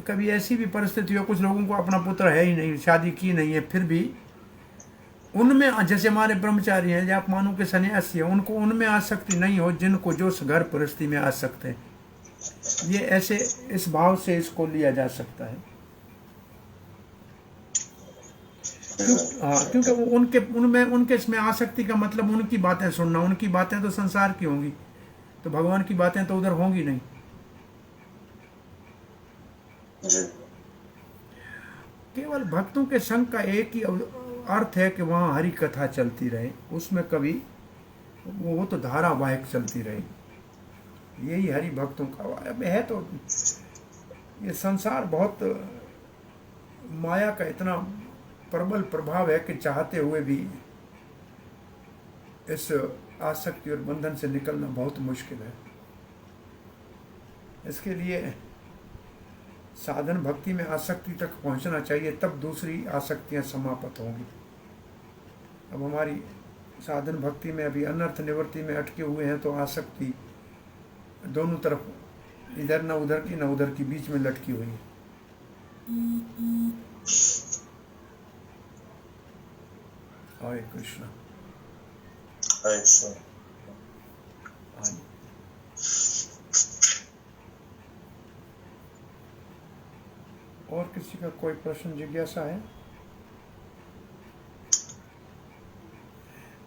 कभी ऐसी भी परिस्थिति हो, कुछ लोगों को अपना पुत्र है ही नहीं, शादी की नहीं है, फिर भी उनमें, जैसे हमारे ब्रह्मचारी हैं या आप मानो के सन्यासी हैं, उनको उनमें आसक्ति नहीं हो जिनको जो घर परिस्थिति में आसक्त है। ये ऐसे इस भाव से इसको लिया जा सकता है। क्योंकि उनके इसमें आसक्ति का मतलब उनकी बातें सुनना। उनकी बातें तो संसार की होंगी, तो भगवान की बातें तो उधर होंगी नहीं। केवल भक्तों के संग का एक ही अर्थ है कि वहाँ हरि कथा चलती रहे, उसमें कभी वो तो धारावाहिक चलती रहे। यही हरि भक्तों का है। तो ये संसार बहुत माया का इतना प्रबल प्रभाव है कि चाहते हुए भी इस आसक्ति और बंधन से निकलना बहुत मुश्किल है। इसके लिए साधन भक्ति में आसक्ति तक पहुंचना चाहिए, तब दूसरी आसक्तियां समाप्त होंगी। अब हमारी साधन भक्ति में अभी अनर्थ निवृत्ति में अटके हुए हैं, तो आसक्ति दोनों तरफ, इधर न उधर की न उधर की, बीच में लटकी हुई है। हरे कृष्णा। हरे कृष्णा। और किसी का कोई प्रश्न जिज्ञासा है?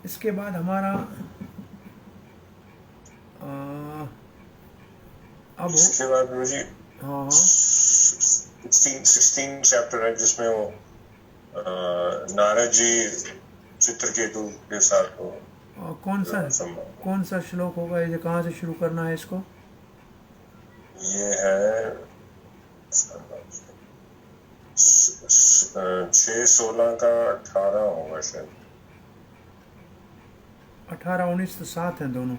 इसके बाद हमारा अब इसके बाद गुरु जी हाँ 16 चैप्टर है जिसमें वो नारद जी चित्रकेतु के साथ वो कौन सा श्लोक होगा? ये कहाँ से शुरू करना है इसको? ये है 6:16 का 18 होगा शायद। 18-19 तो साथ हैं दोनों।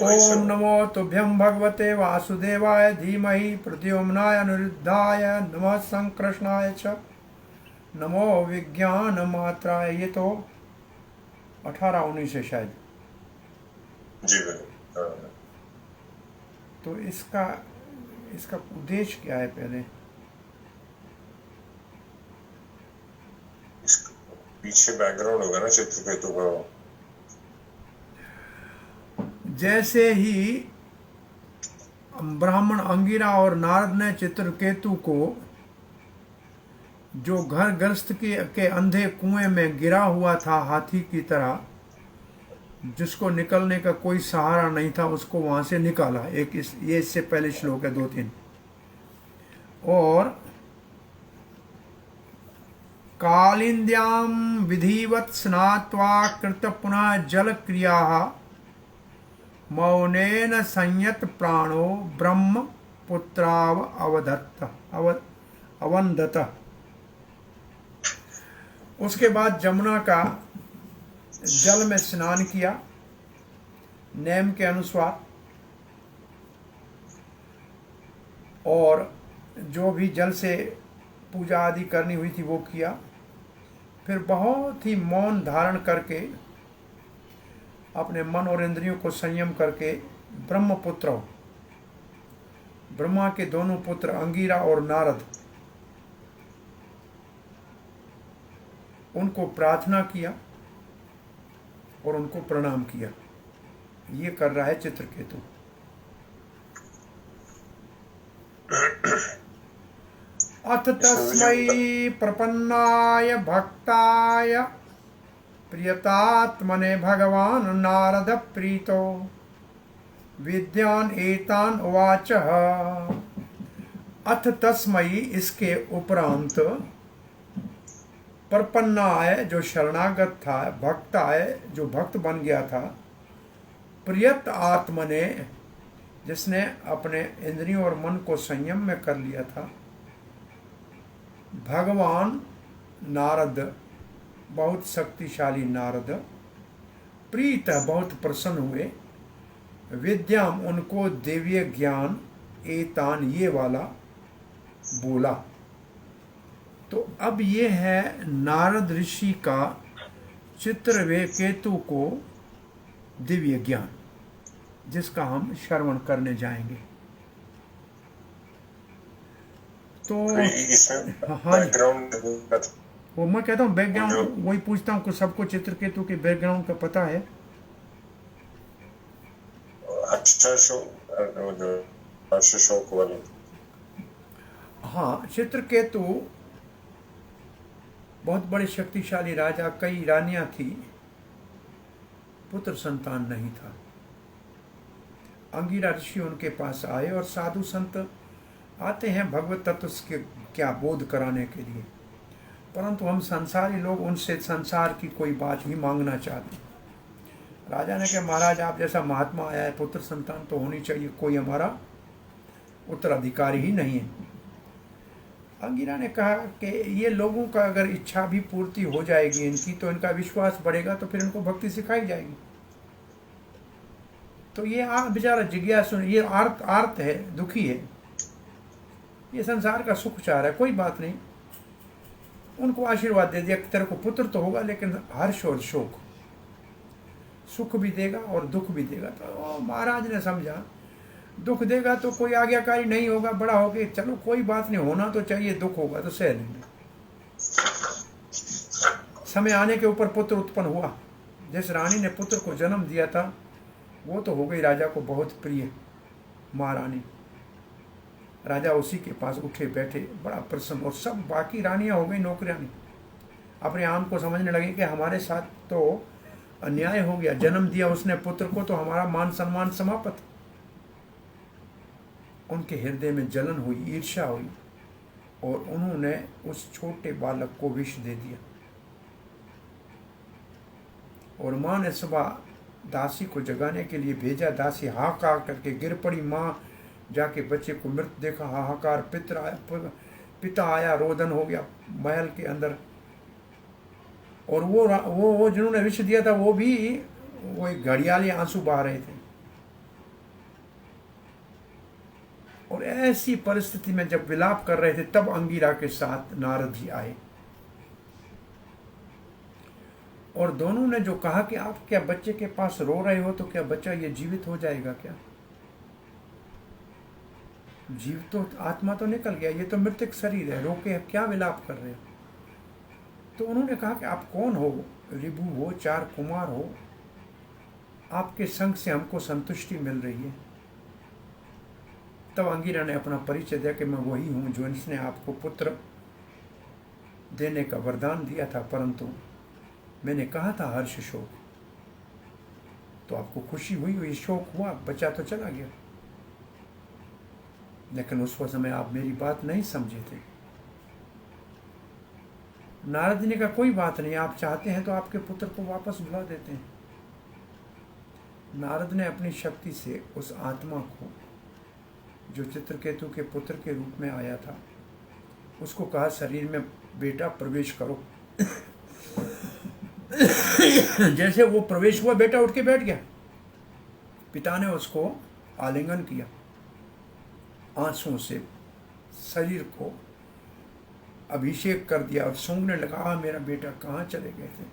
ओम नमो तुभ्यं भगवते वासुदेवाय धीमहि प्रद्युम्नाय अनिरुद्धाय नमः संकृष्णाय च नमो विज्ञान मात्राय। ये तो 18-19 है शायद जी। तो इसका उद्देश्य क्या है? पहले पीछे बैकग्राउंड होगा ना चित्रकेतु का। जैसे ही ब्राह्मण अंगिरा और नारद ने चित्रकेतु को जो घर ग्रस्त के अंधे कुएं में गिरा हुआ था हाथी की तरह, जिसको निकलने का कोई सहारा नहीं था, उसको वहां से निकाला। ये इससे पहले श्लोक है 2-3। और कालिंद्याम विधिवत स्नात्वा कृत पुनः जल क्रिया मौनेन संयत प्राणो ब्रह्म पुत्राव अवंदत। उसके बाद जमुना का जल में स्नान किया नेम के अनुसार, और जो भी जल से पूजा आदि करनी हुई थी वो किया। फिर बहुत ही मौन धारण करके अपने मन और इंद्रियों को संयम करके ब्रह्मपुत्र, ब्रह्मा के दोनों पुत्र अंगिरा और नारद, उनको प्रार्थना किया और उनको प्रणाम किया। ये कर रहा है चित्रकेतु। अथ तस्मै प्रपन्नाय भक्ताय प्रियतात्मने भगवान नारद प्रीतो विद्यान एतान उवाच। अथ तस्मै, इसके उपरांत, प्रपन्नाय, जो शरणागत था, भक्ताय, जो भक्त बन गया था, प्रियत आत्मने, जिसने अपने इंद्रियों और मन को संयम में कर लिया था, भगवान नारद, बहुत शक्तिशाली नारद, प्रीत, बहुत प्रसन्न हुए, विद्याम, उनको दिव्य ज्ञान, एतान, ये वाला बोला। तो अब ये है नारद ऋषि का चित्रकेतु को दिव्य ज्ञान, जिसका हम श्रवण करने जाएंगे। तो हाँ, वो मैं कहता हूँ बैकग्राउंड, वही पूछता हूँ, सबको चित्रकेतु के बैकग्राउंड का पता है? अच्छा शोक वाले। हाँ, चित्रकेतु बहुत बड़े शक्तिशाली राजा, कई रानियां थी, पुत्र संतान नहीं था। अंगिरा ऋषि उनके पास आए, और साधु संत आते हैं भगवत तत्व के क्या बोध कराने के लिए, परंतु हम संसारी लोग उनसे संसार की कोई बात ही मांगना चाहते। राजा ने कहा, महाराज आप जैसा महात्मा आया है, पुत्र संतान तो होनी चाहिए, कोई हमारा उत्तराधिकारी ही नहीं है। अंगिरा ने कहा कि ये लोगों का अगर इच्छा भी पूर्ति हो जाएगी इनकी, तो इनका विश्वास बढ़ेगा, तो फिर इनको भक्ति सिखाई जाएगी। तो ये बेचारा जिज्ञासु, ये आर्त है, दुखी है, ये संसार का सुख चाह रहा है, कोई बात नहीं। उनको आशीर्वाद दे दिया कि तेरे को पुत्र तो होगा, लेकिन हर्ष और शोक, सुख भी देगा और दुख भी देगा। तो महाराज ने समझा, दुख देगा तो कोई आज्ञाकारी नहीं होगा, बड़ा हो गया, चलो कोई बात नहीं, होना तो चाहिए, दुख होगा तो सह लेंगे। समय आने के ऊपर पुत्र उत्पन्न हुआ। जिस रानी ने पुत्र को जन्म दिया था, वो तो हो गई राजा को बहुत प्रिय महारानी। राजा उसी के पास उठे बैठे बड़ा प्रसन्न, और सब बाकी रानियां हो गई नौकरानी। अपने आम को समझने लगी कि हमारे साथ तो अन्याय हो गया, जन्म दिया उसने पुत्र को तो हमारा मान सम्मान समाप्त। उनके हृदय में जलन हुई, ईर्ष्या हुई, और उन्होंने उस छोटे बालक को विष दे दिया। और माँ ने सुबह दासी को जगाने के लिए भेजा। दासी हाहाकार करके गिर पड़ी। माँ जाके बच्चे को मृत देखा, हाहाकार। पिता आया, रोदन हो गया महल के अंदर। और वो जिन्होंने विष दिया था वो एक घड़ियाली आंसू बहा रहे थे। और ऐसी परिस्थिति में जब विलाप कर रहे थे, तब अंगिरा के साथ नारद जी आए, और दोनों ने जो कहा कि आप क्या बच्चे के पास रो रहे हो, तो क्या बच्चा ये जीवित हो जाएगा क्या? जीव तो, आत्मा तो निकल गया, ये तो मृतक शरीर है, रो के क्या विलाप कर रहे हो? तो उन्होंने कहा कि आप कौन हो? रिभु हो, चार कुमार हो, आपके संग से हमको संतुष्टि मिल रही है। तब अंगिरा ने अपना परिचय दिया कि मैं वही हूँ जो इसने आपको पुत्र देने का वरदान दिया था, परंतु मैंने कहा था हर्ष शोक, तो आपको खुशी हुई, ये शोक हुआ, बच्चा तो चला गया, लेकिन उस समय आप मेरी बात नहीं समझे थे। नारद जी ने कहा कोई बात नहीं, आप चाहते हैं तो आपके पुत्र को वापस बुला देते हैं। नारद ने अपनी शक्ति से उस आत्मा को, जो चित्रकेतु के पुत्र के रूप में आया था, उसको कहा शरीर में बेटा प्रवेश करो। जैसे वो प्रवेश हुआ, बेटा उठ के बैठ गया। पिता ने उसको आलिंगन किया, आंसुओं से शरीर को अभिषेक कर दिया और सूंघने लगा, मेरा बेटा कहाँ चले गए थे।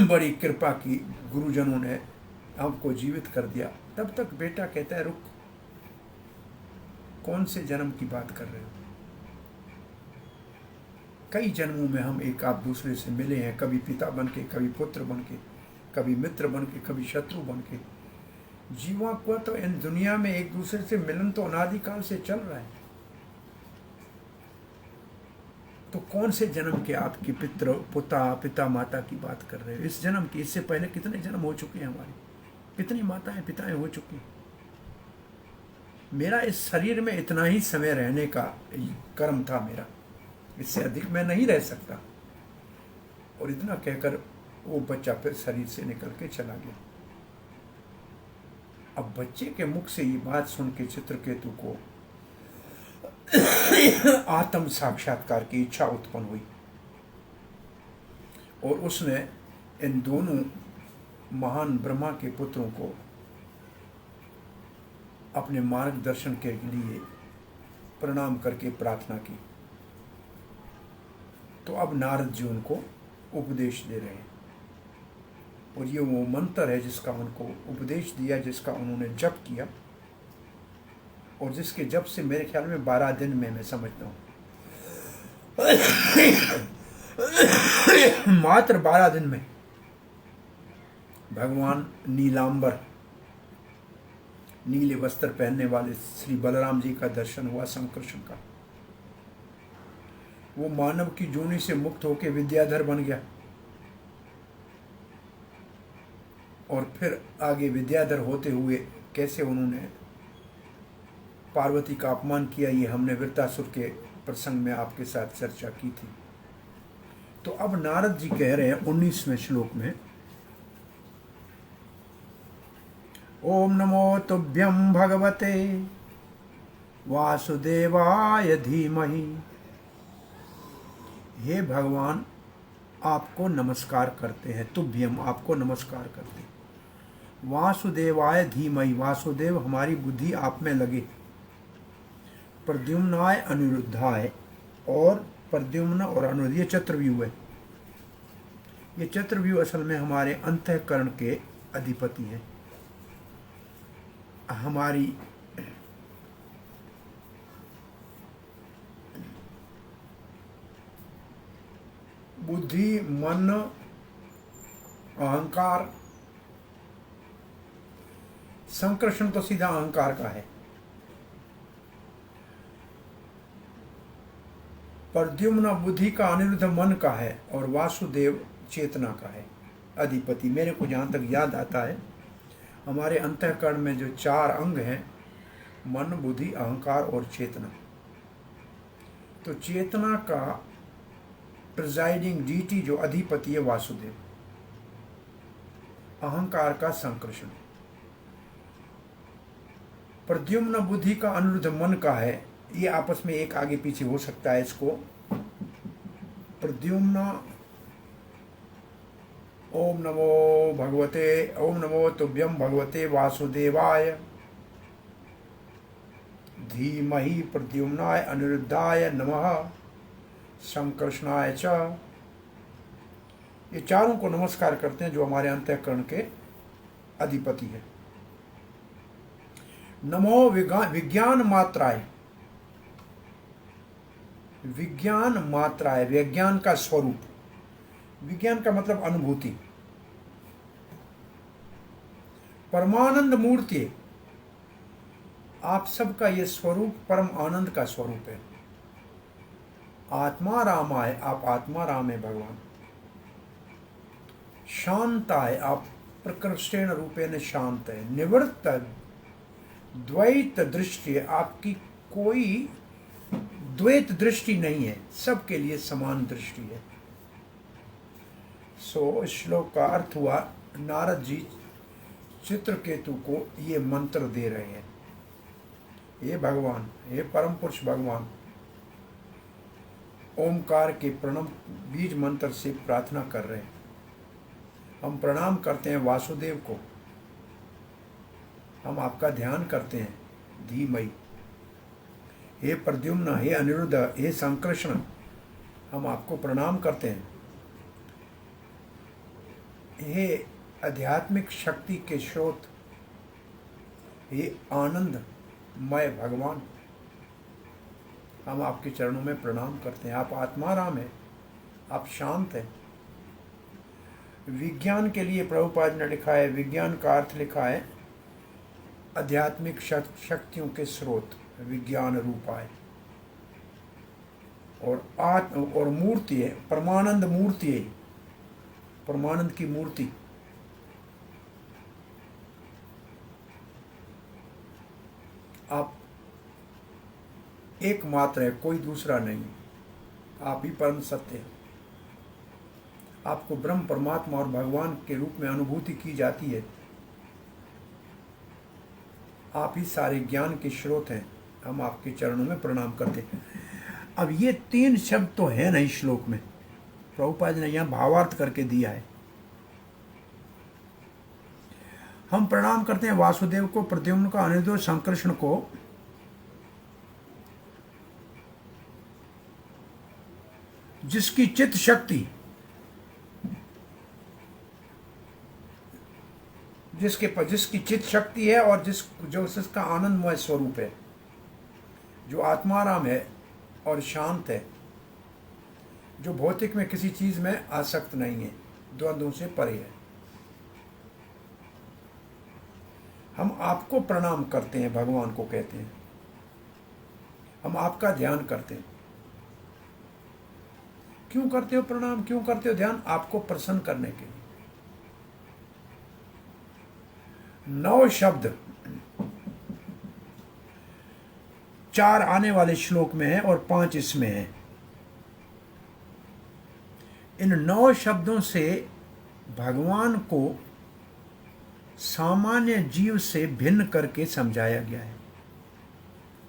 बड़ी कृपा की, गुरुजनों ने हमको जीवित कर दिया। तब तक बेटा कहता है रुक, कौन से जन्म की बात कर रहे हो? कई जन्मों में हम एक आप दूसरे से मिले हैं, कभी पिता बन के, कभी पुत्र बन के, कभी मित्र बन के, कभी शत्रु बन के। जीवों को तो इन दुनिया में एक दूसरे से मिलन तो अनादिकाल से चल रहा है। तो कौन से जन्म के आपके पिता माता की बात कर रहे हो? इस जन्म की, इससे पहले कितने जन्म हो चुके हैं हमारे, कितनी माताएं पिताएं हो चुकी हैं। मेरा इस शरीर में इतना ही समय रहने का कर्म था मेरा, इससे अधिक मैं नहीं रह सकता। और इतना कहकर वो बच्चा फिर शरीर से निकल के चला गया। अब बच्चे के मुख से ये बात सुन के चित्रकेतु को आत्म साक्षात्कार की इच्छा उत्पन्न हुई, और उसने इन दोनों महान ब्रह्मा के पुत्रों को अपने मार्गदर्शन के लिए प्रणाम करके प्रार्थना की। तो अब नारद जी उनको उपदेश दे रहे हैं, और ये वो मंत्र है जिसका उनको उपदेश दिया, जिसका उन्होंने जप किया, और जिसके जप से मेरे ख्याल में 12 दिन में, मैं समझता हूँ मात्र 12 दिन में भगवान नीलांबर, नीले वस्त्र पहनने वाले श्री बलराम जी का दर्शन हुआ, शंकृष्ण का। वो मानव की जोनी से मुक्त होकर विद्याधर बन गया, और फिर आगे विद्याधर होते हुए कैसे उन्होंने पार्वती का अपमान किया, ये हमने वृत्तासुर के प्रसंग में आपके साथ चर्चा की थी। तो अब नारद जी कह रहे हैं 19वें श्लोक में, ओम नमो तुभ्यं भगवते वासुदेवाय धीमहि। हे भगवान, आपको नमस्कार करते हैं, तुभ्यम, आपको नमस्कार करते हैं। वासुदेवाय धीमहि, वासुदेव हमारी बुद्धि आप में लगे। प्रद्युम्नाय अनिरुद्धाय, और प्रद्युम्न और अनिरुद्ध ये चतुर्व्यूह है। ये चतुर्व्यूह असल में हमारे अंतःकरण के अधिपति हैं। हमारी बुद्धि, मन, अहंकार संकर्षण तो सीधा अहंकार का है। प्रद्युम्न बुद्धि का, अनिरुद्ध मन का है, और वासुदेव चेतना का है, अधिपति। मेरे को जहाँ तक याद आता है, हमारे अंतःकरण में जो 4 अंग हैं, मन, बुद्धि, अहंकार और चेतना, तो चेतना का प्रिजाइडिंग डीटी जो अधिपति है वासुदेव, अहंकार का संकर्षण, प्रद्युम्न बुद्धि का, अनिरुद्ध मन का है। ये आपस में एक आगे पीछे हो सकता है। इसको प्रद्युम्न ओम नमो तुभ्यं भगवते वासुदेवाय धीमहि प्रद्युम्नाय अनिरुद्धाय नमः संकर्षणाय च। ये चारों को नमस्कार करते हैं जो हमारे अंतःकरण के अधिपति है। नमो विज्ञान मात्राय, विज्ञान मात्राय, विज्ञान का स्वरूप, विज्ञान का मतलब अनुभूति। परमानंद मूर्ति, आप सबका ये स्वरूप परम आनंद का स्वरूप है। आत्मा रामाय, आप आत्मा राम है भगवान। शांताय, आप प्रकृष्टेन रूपेण शांत है। निवृत्त द्वैत दृष्टि, आपकी कोई द्वैत दृष्टि नहीं है, सबके लिए समान दृष्टि है। सो इस श्लोक का अर्थ हुआ, नारद जी चित्रकेतु को ये मंत्र दे रहे हैं, हे भगवान, हे परम पुरुष भगवान, ओमकार के प्रणव बीज मंत्र से प्रार्थना कर रहे हैं। हम प्रणाम करते हैं वासुदेव को, हम आपका ध्यान करते हैं धीमहि। हे प्रद्युम्न, हे अनिरुद्ध, हे संकर्षण, हम आपको प्रणाम करते हैं। हे आध्यात्मिक शक्ति के स्रोत, हे आनंदमय भगवान, हम आपके चरणों में प्रणाम करते हैं। आप आत्माराम हैं, आप शांत हैं। विज्ञान के लिए प्रभुपाद ने लिखा है, विज्ञान का अर्थ लिखा है आध्यात्मिक शक्तियों के स्रोत, विज्ञान रूपाय। और मूर्ति है, परमानंद मूर्ति है, परमानंद की मूर्ति। आप एकमात्र है, कोई दूसरा नहीं, आप ही परम सत्य है। आपको ब्रह्म, परमात्मा और भगवान के रूप में अनुभूति की जाती है। आप ही सारे ज्ञान के स्रोत हैं। हम आपके चरणों में प्रणाम करते हैं। अब ये 3 शब्द तो है नहीं श्लोक में, प्रभुपाद ने यहाँ भावार्थ करके दिया है। हम प्रणाम करते हैं वासुदेव को, प्रद्युम्न को, अनिरुद्ध, संकर्षण को, जिसकी चित्त शक्ति, जिसकी चित्त शक्ति है और जो जिसका आनंदमय स्वरूप है, जो आत्माराम है और शांत है, जो भौतिक में किसी चीज में आसक्त नहीं है, द्वंद्वों से परे है। हम आपको प्रणाम करते हैं, भगवान को कहते हैं। हम आपका ध्यान करते हैं। क्यों करते हो प्रणाम, क्यों करते हो ध्यान? आपको प्रसन्न करने के लिए। 9 शब्द 4 आने वाले श्लोक में है और 5 इसमें है। इन 9 शब्दों से भगवान को सामान्य जीव से भिन्न करके समझाया गया है।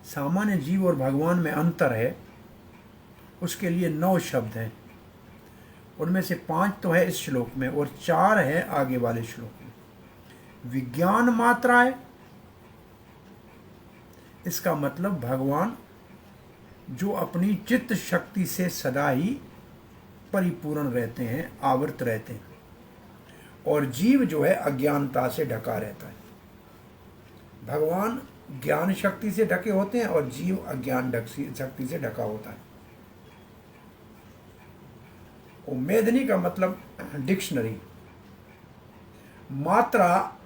सामान्य जीव और भगवान में अंतर है, उसके लिए 9 शब्द हैं। उनमें से 5 तो है इस श्लोक में और 4 है आगे वाले श्लोक में। विज्ञान मात्राएं, इसका मतलब भगवान जो अपनी चित्त शक्ति से सदा ही परिपूर्ण रहते हैं, आवृत रहते हैं, और जीव जो है अज्ञानता से ढका रहता है। भगवान ज्ञान शक्ति से ढके होते हैं और जीव अज्ञान शक्ति से ढका होता है। मेदनी का मतलब डिक्शनरी। मात्रा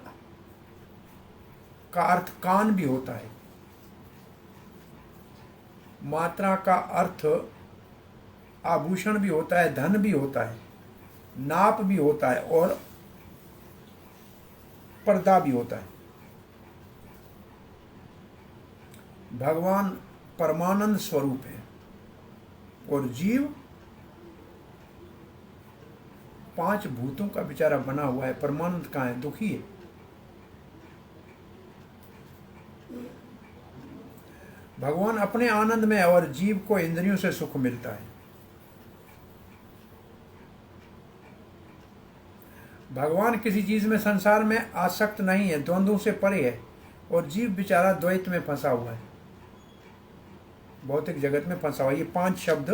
का अर्थ कान भी होता है, मात्रा का अर्थ आभूषण भी होता है, धन भी होता है, नाप भी होता है और पर्दा भी होता है। भगवान परमानंद स्वरूप है और जीव 5 भूतों का बेचारा बना हुआ है। परमानंद कहाँ है? दुखी है। भगवान अपने आनंद में है और जीव को इंद्रियों से सुख मिलता है। भगवान किसी चीज में संसार में आसक्त नहीं है, द्वंद्वों से परे है और जीव बेचारा द्वैत में फंसा हुआ है, भौतिक जगत में फंसा हुआ है। ये 5 शब्द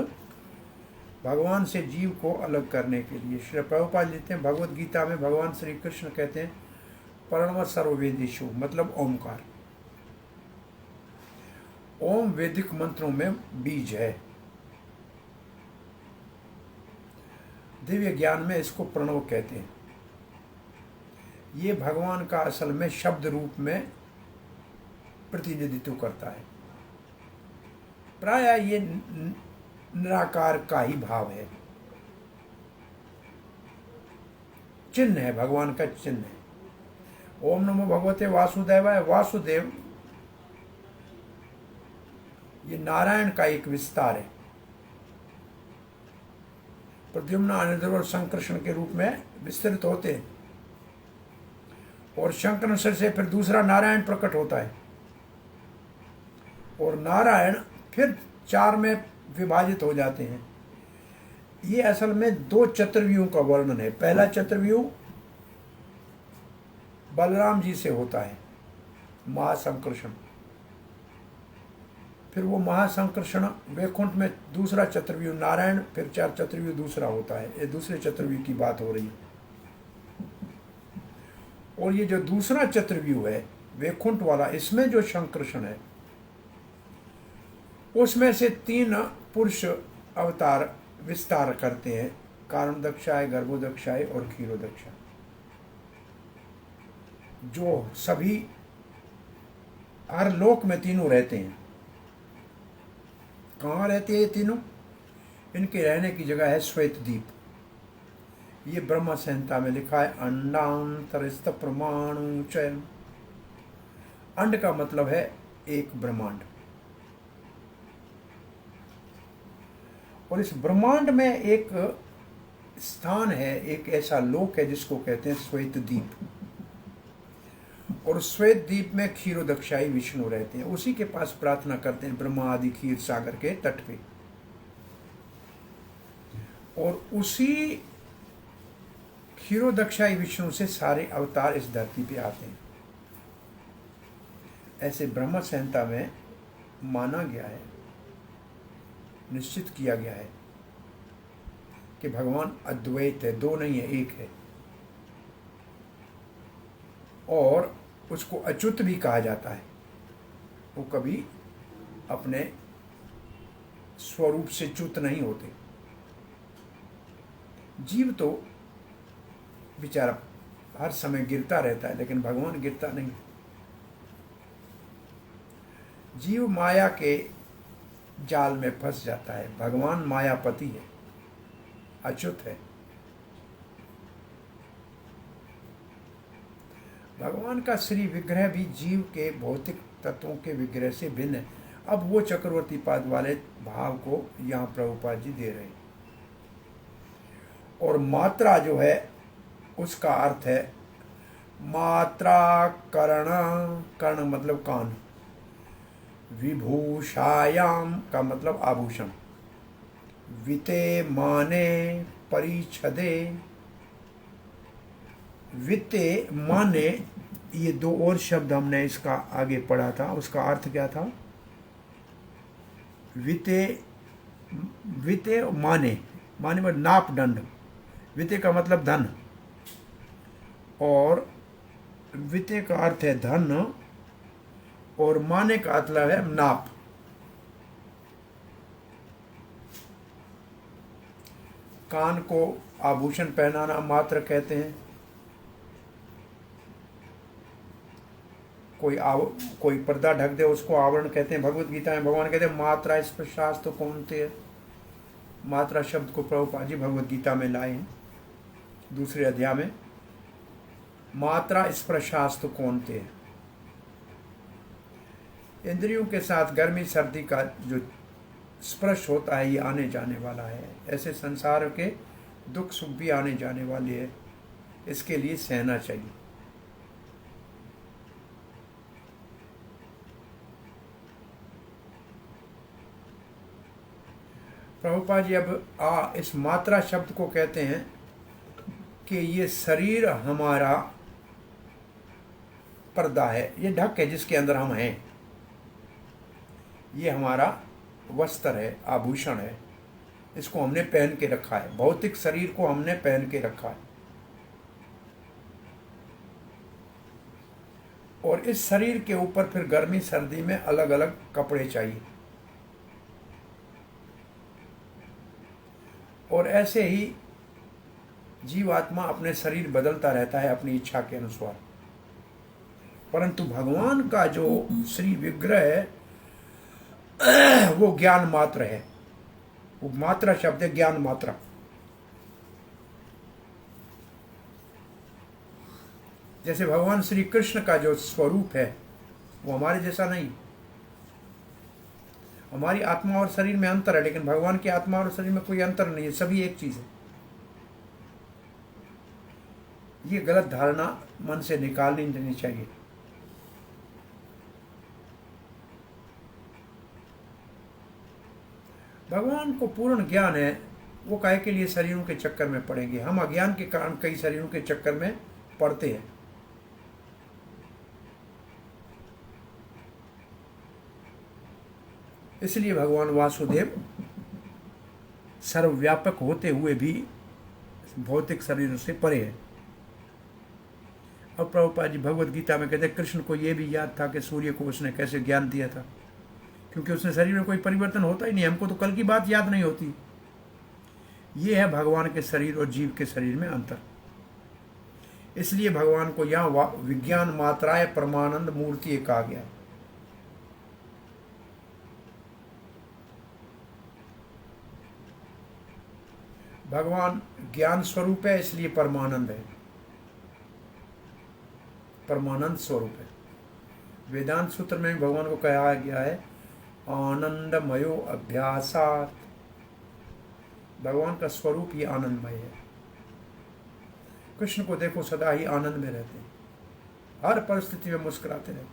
भगवान से जीव को अलग करने के लिए श्री प्रभुपाद लिखते हैं। भगवत गीता में भगवान श्री कृष्ण कहते हैं प्रणव सर्ववेदेषु, मतलब ओमकार। ओम वैदिक मंत्रों में बीज है। दिव्य ज्ञान में इसको प्रणव कहते हैं। ये भगवान का असल में शब्द रूप में प्रतिनिधित्व करता है। प्रायः ये निराकार का ही भाव है, चिन्ह है, भगवान का चिन्ह है। ओम नमो भगवते वासुदेवाय। वासुदेव ये नारायण का एक विस्तार है। प्रद्युम्न, अनिरुद्ध और संकर्षण के रूप में विस्तृत होते हैं और शंकर से फिर दूसरा नारायण प्रकट होता है और नारायण फिर 4 में विभाजित हो जाते हैं। ये असल में 2 चतुर्व्यूहों का वर्णन है। पहला चतुर्व्यूह बलराम जी से होता है, महासंकर्षण। फिर वो महासंकर्षण वैकुंठ में दूसरा चतुर्व्यूह नारायण, फिर 4 चतुर्व्यूह दूसरा होता है। ये दूसरे चतुर्व्यूह की बात हो रही है। और ये जो दूसरा चतुर्व्यूह है वैकुंठ वाला, इसमें जो संकर्षण है उसमें से 3 पुरुष अवतार विस्तार करते हैं, कारणदक्षाय, गर्भोदक्षाय और क्षीरोदक्षाय, जो सभी हर लोक में तीनों रहते हैं। कहाँ रहते हैं ये तीनों? इनके रहने की जगह है श्वेत द्वीप। ये ब्रह्म संहिता में लिखा है अंडांतरिस्थ परमाणु चयन। अंड का मतलब है एक ब्रह्मांड, और इस ब्रह्मांड में एक स्थान है, एक ऐसा लोक है जिसको कहते हैं श्वेत द्वीप। और श्वेत द्वीप में क्षीरोदक्षाई विष्णु रहते हैं। उसी के पास प्रार्थना करते हैं ब्रह्मा आदि क्षीर सागर के तट पे। और उसी क्षीरोदक्षाई विष्णु से सारे अवतार इस धरती पे आते हैं। ऐसे ब्रह्म संहिता में माना गया है, निश्चित किया गया है कि भगवान अद्वैत है, 2 नहीं है, 1 है। और उसको अच्युत भी कहा जाता है। वो कभी अपने स्वरूप से च्युत नहीं होते। जीव तो बेचारा हर समय गिरता रहता है, लेकिन भगवान गिरता नहीं। जीव माया के जाल में फंस जाता है, भगवान मायापति है, अच्युत है। भगवान का श्री विग्रह भी जीव के भौतिक तत्वों के विग्रह से भिन्न है। अब वो चक्रवर्ती पाद वाले भाव को यहाँ प्रभुपाद जी दे रहे हैं। और मात्रा जो है उसका अर्थ है मात्रा कर्ण, कर्ण मतलब कान, विभूषायाम का मतलब आभूषण, विते माने परिच्छदे। वित्ते माने, ये 2 और शब्द हमने इसका आगे पढ़ा था, उसका अर्थ क्या था? वित्ते, वित्ते माने, माने में नाप दंड। वित्ते का मतलब धन, और वित्ते का अर्थ है धन, और माने का मतलब है नाप। कान को आभूषण पहनाना मात्र कहते हैं, कोई पर्दा ढक दे उसको आवरण कहते हैं। भगवत गीता में भगवान कहते हैं मात्रा स्पर्शास तो कौन थे। मात्रा शब्द को प्रभुपाद जी भगवत गीता में लाए हैं, दूसरे अध्याय में। मात्रा स्पर्शास तो कौन थे। इंद्रियों के साथ गर्मी सर्दी का जो स्पर्श होता है ये आने जाने वाला है। ऐसे संसार के दुख सुख भी आने जाने वाले हैं, इसके लिए सहना चाहिए। प्रभुपाद जी अब इस मात्रा शब्द को कहते हैं कि ये शरीर हमारा पर्दा है, ये ढक है जिसके अंदर हम हैं। ये हमारा वस्त्र है, आभूषण है, इसको हमने पहन के रखा है। भौतिक शरीर को हमने पहन के रखा है और इस शरीर के ऊपर फिर गर्मी सर्दी में अलग अलग कपड़े चाहिए। और ऐसे ही जीवात्मा अपने शरीर बदलता रहता है अपनी इच्छा के अनुसार। परंतु भगवान का जो श्री विग्रह है वो ज्ञान मात्र है। वो मात्रा शब्द है, ज्ञान मात्रा। जैसे भगवान श्री कृष्ण का जो स्वरूप है वो हमारे जैसा नहीं। हमारी आत्मा और शरीर में अंतर है, लेकिन भगवान की आत्मा और शरीर में कोई अंतर नहीं है, सभी एक चीज है। ये गलत धारणा मन से निकालनी देनी चाहिए। भगवान को पूर्ण ज्ञान है, वो काहे के लिए शरीरों के चक्कर में पड़ेंगे। हम अज्ञान के कारण कई शरीरों के चक्कर में पड़ते हैं। इसलिए भगवान वासुदेव सर्वव्यापक होते हुए भी भौतिक शरीरों से परे है। अब प्रभुपाद जी भगवत गीता में कहते हैं कृष्ण को यह भी याद था कि सूर्य को उसने कैसे ज्ञान दिया था, क्योंकि उसने शरीर में कोई परिवर्तन होता ही नहीं। हमको तो कल की बात याद नहीं होती। ये है भगवान के शरीर और जीव के शरीर में अंतर। इसलिए भगवान को यहाँ विज्ञान मात्राएं परमानंद मूर्ति कहा गया। भगवान ज्ञान स्वरूप है, इसलिए परमानंद है, परमानंद स्वरूप है। वेदांत सूत्र में भगवान को कहा गया है आनंदमयो अभ्यासात। भगवान का स्वरूप ही आनंदमय है। कृष्ण को देखो, सदा ही आनंद में रहते हैं, हर परिस्थिति में मुस्कुराते रहते,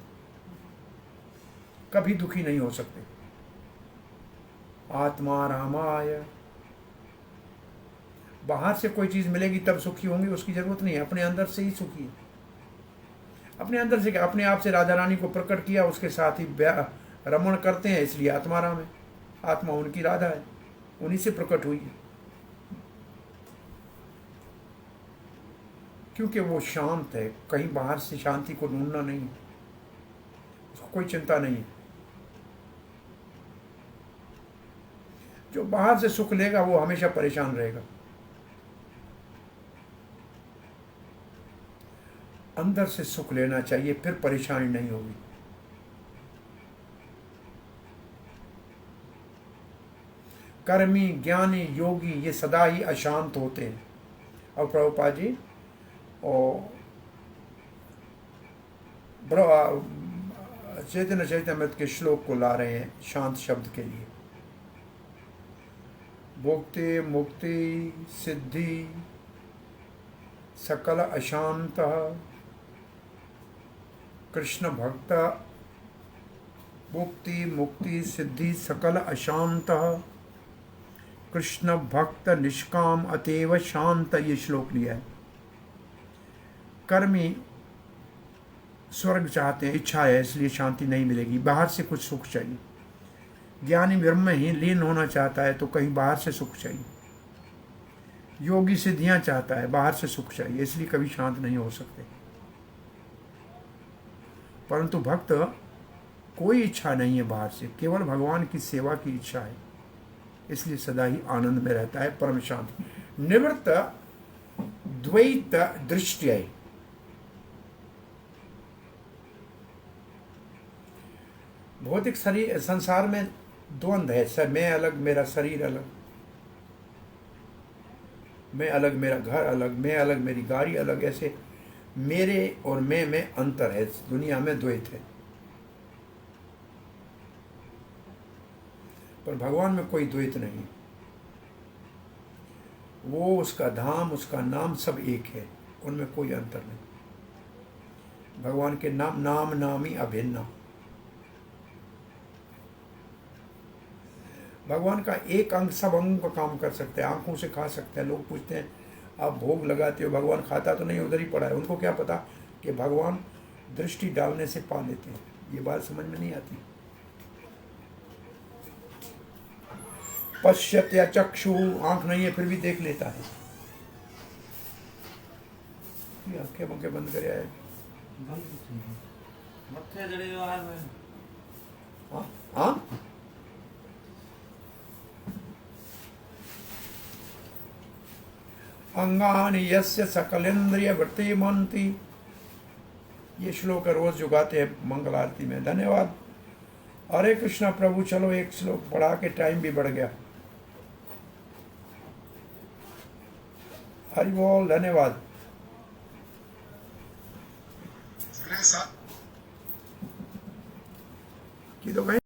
कभी दुखी नहीं हो सकते। आत्मा रामाय। बाहर से कोई चीज मिलेगी तब सुखी होंगे, उसकी जरूरत नहीं है। अपने अंदर से ही सुखी है। अपने अंदर से क्या, अपने आप से राधा रानी को प्रकट किया, उसके साथ ही रमण करते हैं, इसलिए आत्मा राम है। आत्मा उनकी राधा है, उन्हीं से प्रकट हुई है। क्योंकि वो शांत है, कहीं बाहर से शांति को ढूंढना नहीं है, उसको कोई चिंता नहीं है। जो बाहर से सुख लेगा वो हमेशा परेशान रहेगा। अंदर से सुख लेना चाहिए, फिर परेशानी नहीं होगी। कर्मी ज्ञानी योगी ये सदा ही अशांत होते हैं। और प्रभुपाद जी और चैतन्य चैतन्यमृत के श्लोक को ला रहे हैं शांत शब्द के लिए। भोक्ति मुक्ति सिद्धि सकल अशांत कृष्ण भक्त। मुक्ति मुक्ति सिद्धि सकल अशांत कृष्ण भक्त निष्काम अतएव शांत। ये श्लोक लिया है। कर्मी स्वर्ग चाहते हैं, इच्छा है, इसलिए शांति नहीं मिलेगी, बाहर से कुछ सुख चाहिए। ज्ञानी ब्रह्म में ही लीन होना चाहता है तो कहीं बाहर से सुख चाहिए। योगी सिद्धियां चाहता है, बाहर से सुख चाहिए, इसलिए कभी शांत नहीं हो सकते। परंतु भक्त कोई इच्छा नहीं है बाहर से, केवल भगवान की सेवा की इच्छा है, इसलिए सदा ही आनंद में रहता है, परम शांत। निवृत्त द्वैत दृष्टि भौतिक शरीर संसार में द्वंद्व है सर, मैं अलग मेरा शरीर अलग, मैं अलग मेरा घर अलग, मैं अलग मेरी गाड़ी अलग, ऐसे मेरे और मैं में अंतर है, दुनिया में द्वैत है। पर भगवान में कोई द्वैत नहीं, वो उसका धाम उसका नाम सब एक है, उनमें कोई अंतर नहीं। भगवान के नाम नाम नामी अभिन्न, भगवान का एक अंग सब अंगों का काम कर सकते हैं, आंखों से खा सकते हैं। लोग पूछते हैं आप भोग लगाते हो, भगवान खाता तो नहीं, उधर ही पड़ा है। उनको क्या पता कि भगवान दृष्टि डालने से पा लेते हैं, ये बात समझ में नहीं आती। पश्यत या चक्षु, आंख नहीं है फिर भी देख लेता है, आंखें बंखें बंद करे आए। हाँ अंगानि यस्य सकलेन्द्रिय वृत्तिमन्ति, ये श्लोक रोज जो गाते हैं मंगल आरती में। धन्यवाद। हरे कृष्णा प्रभु। चलो एक श्लोक पढ़ा के टाइम भी बढ़ गया। हरि बोल। धन्यवाद।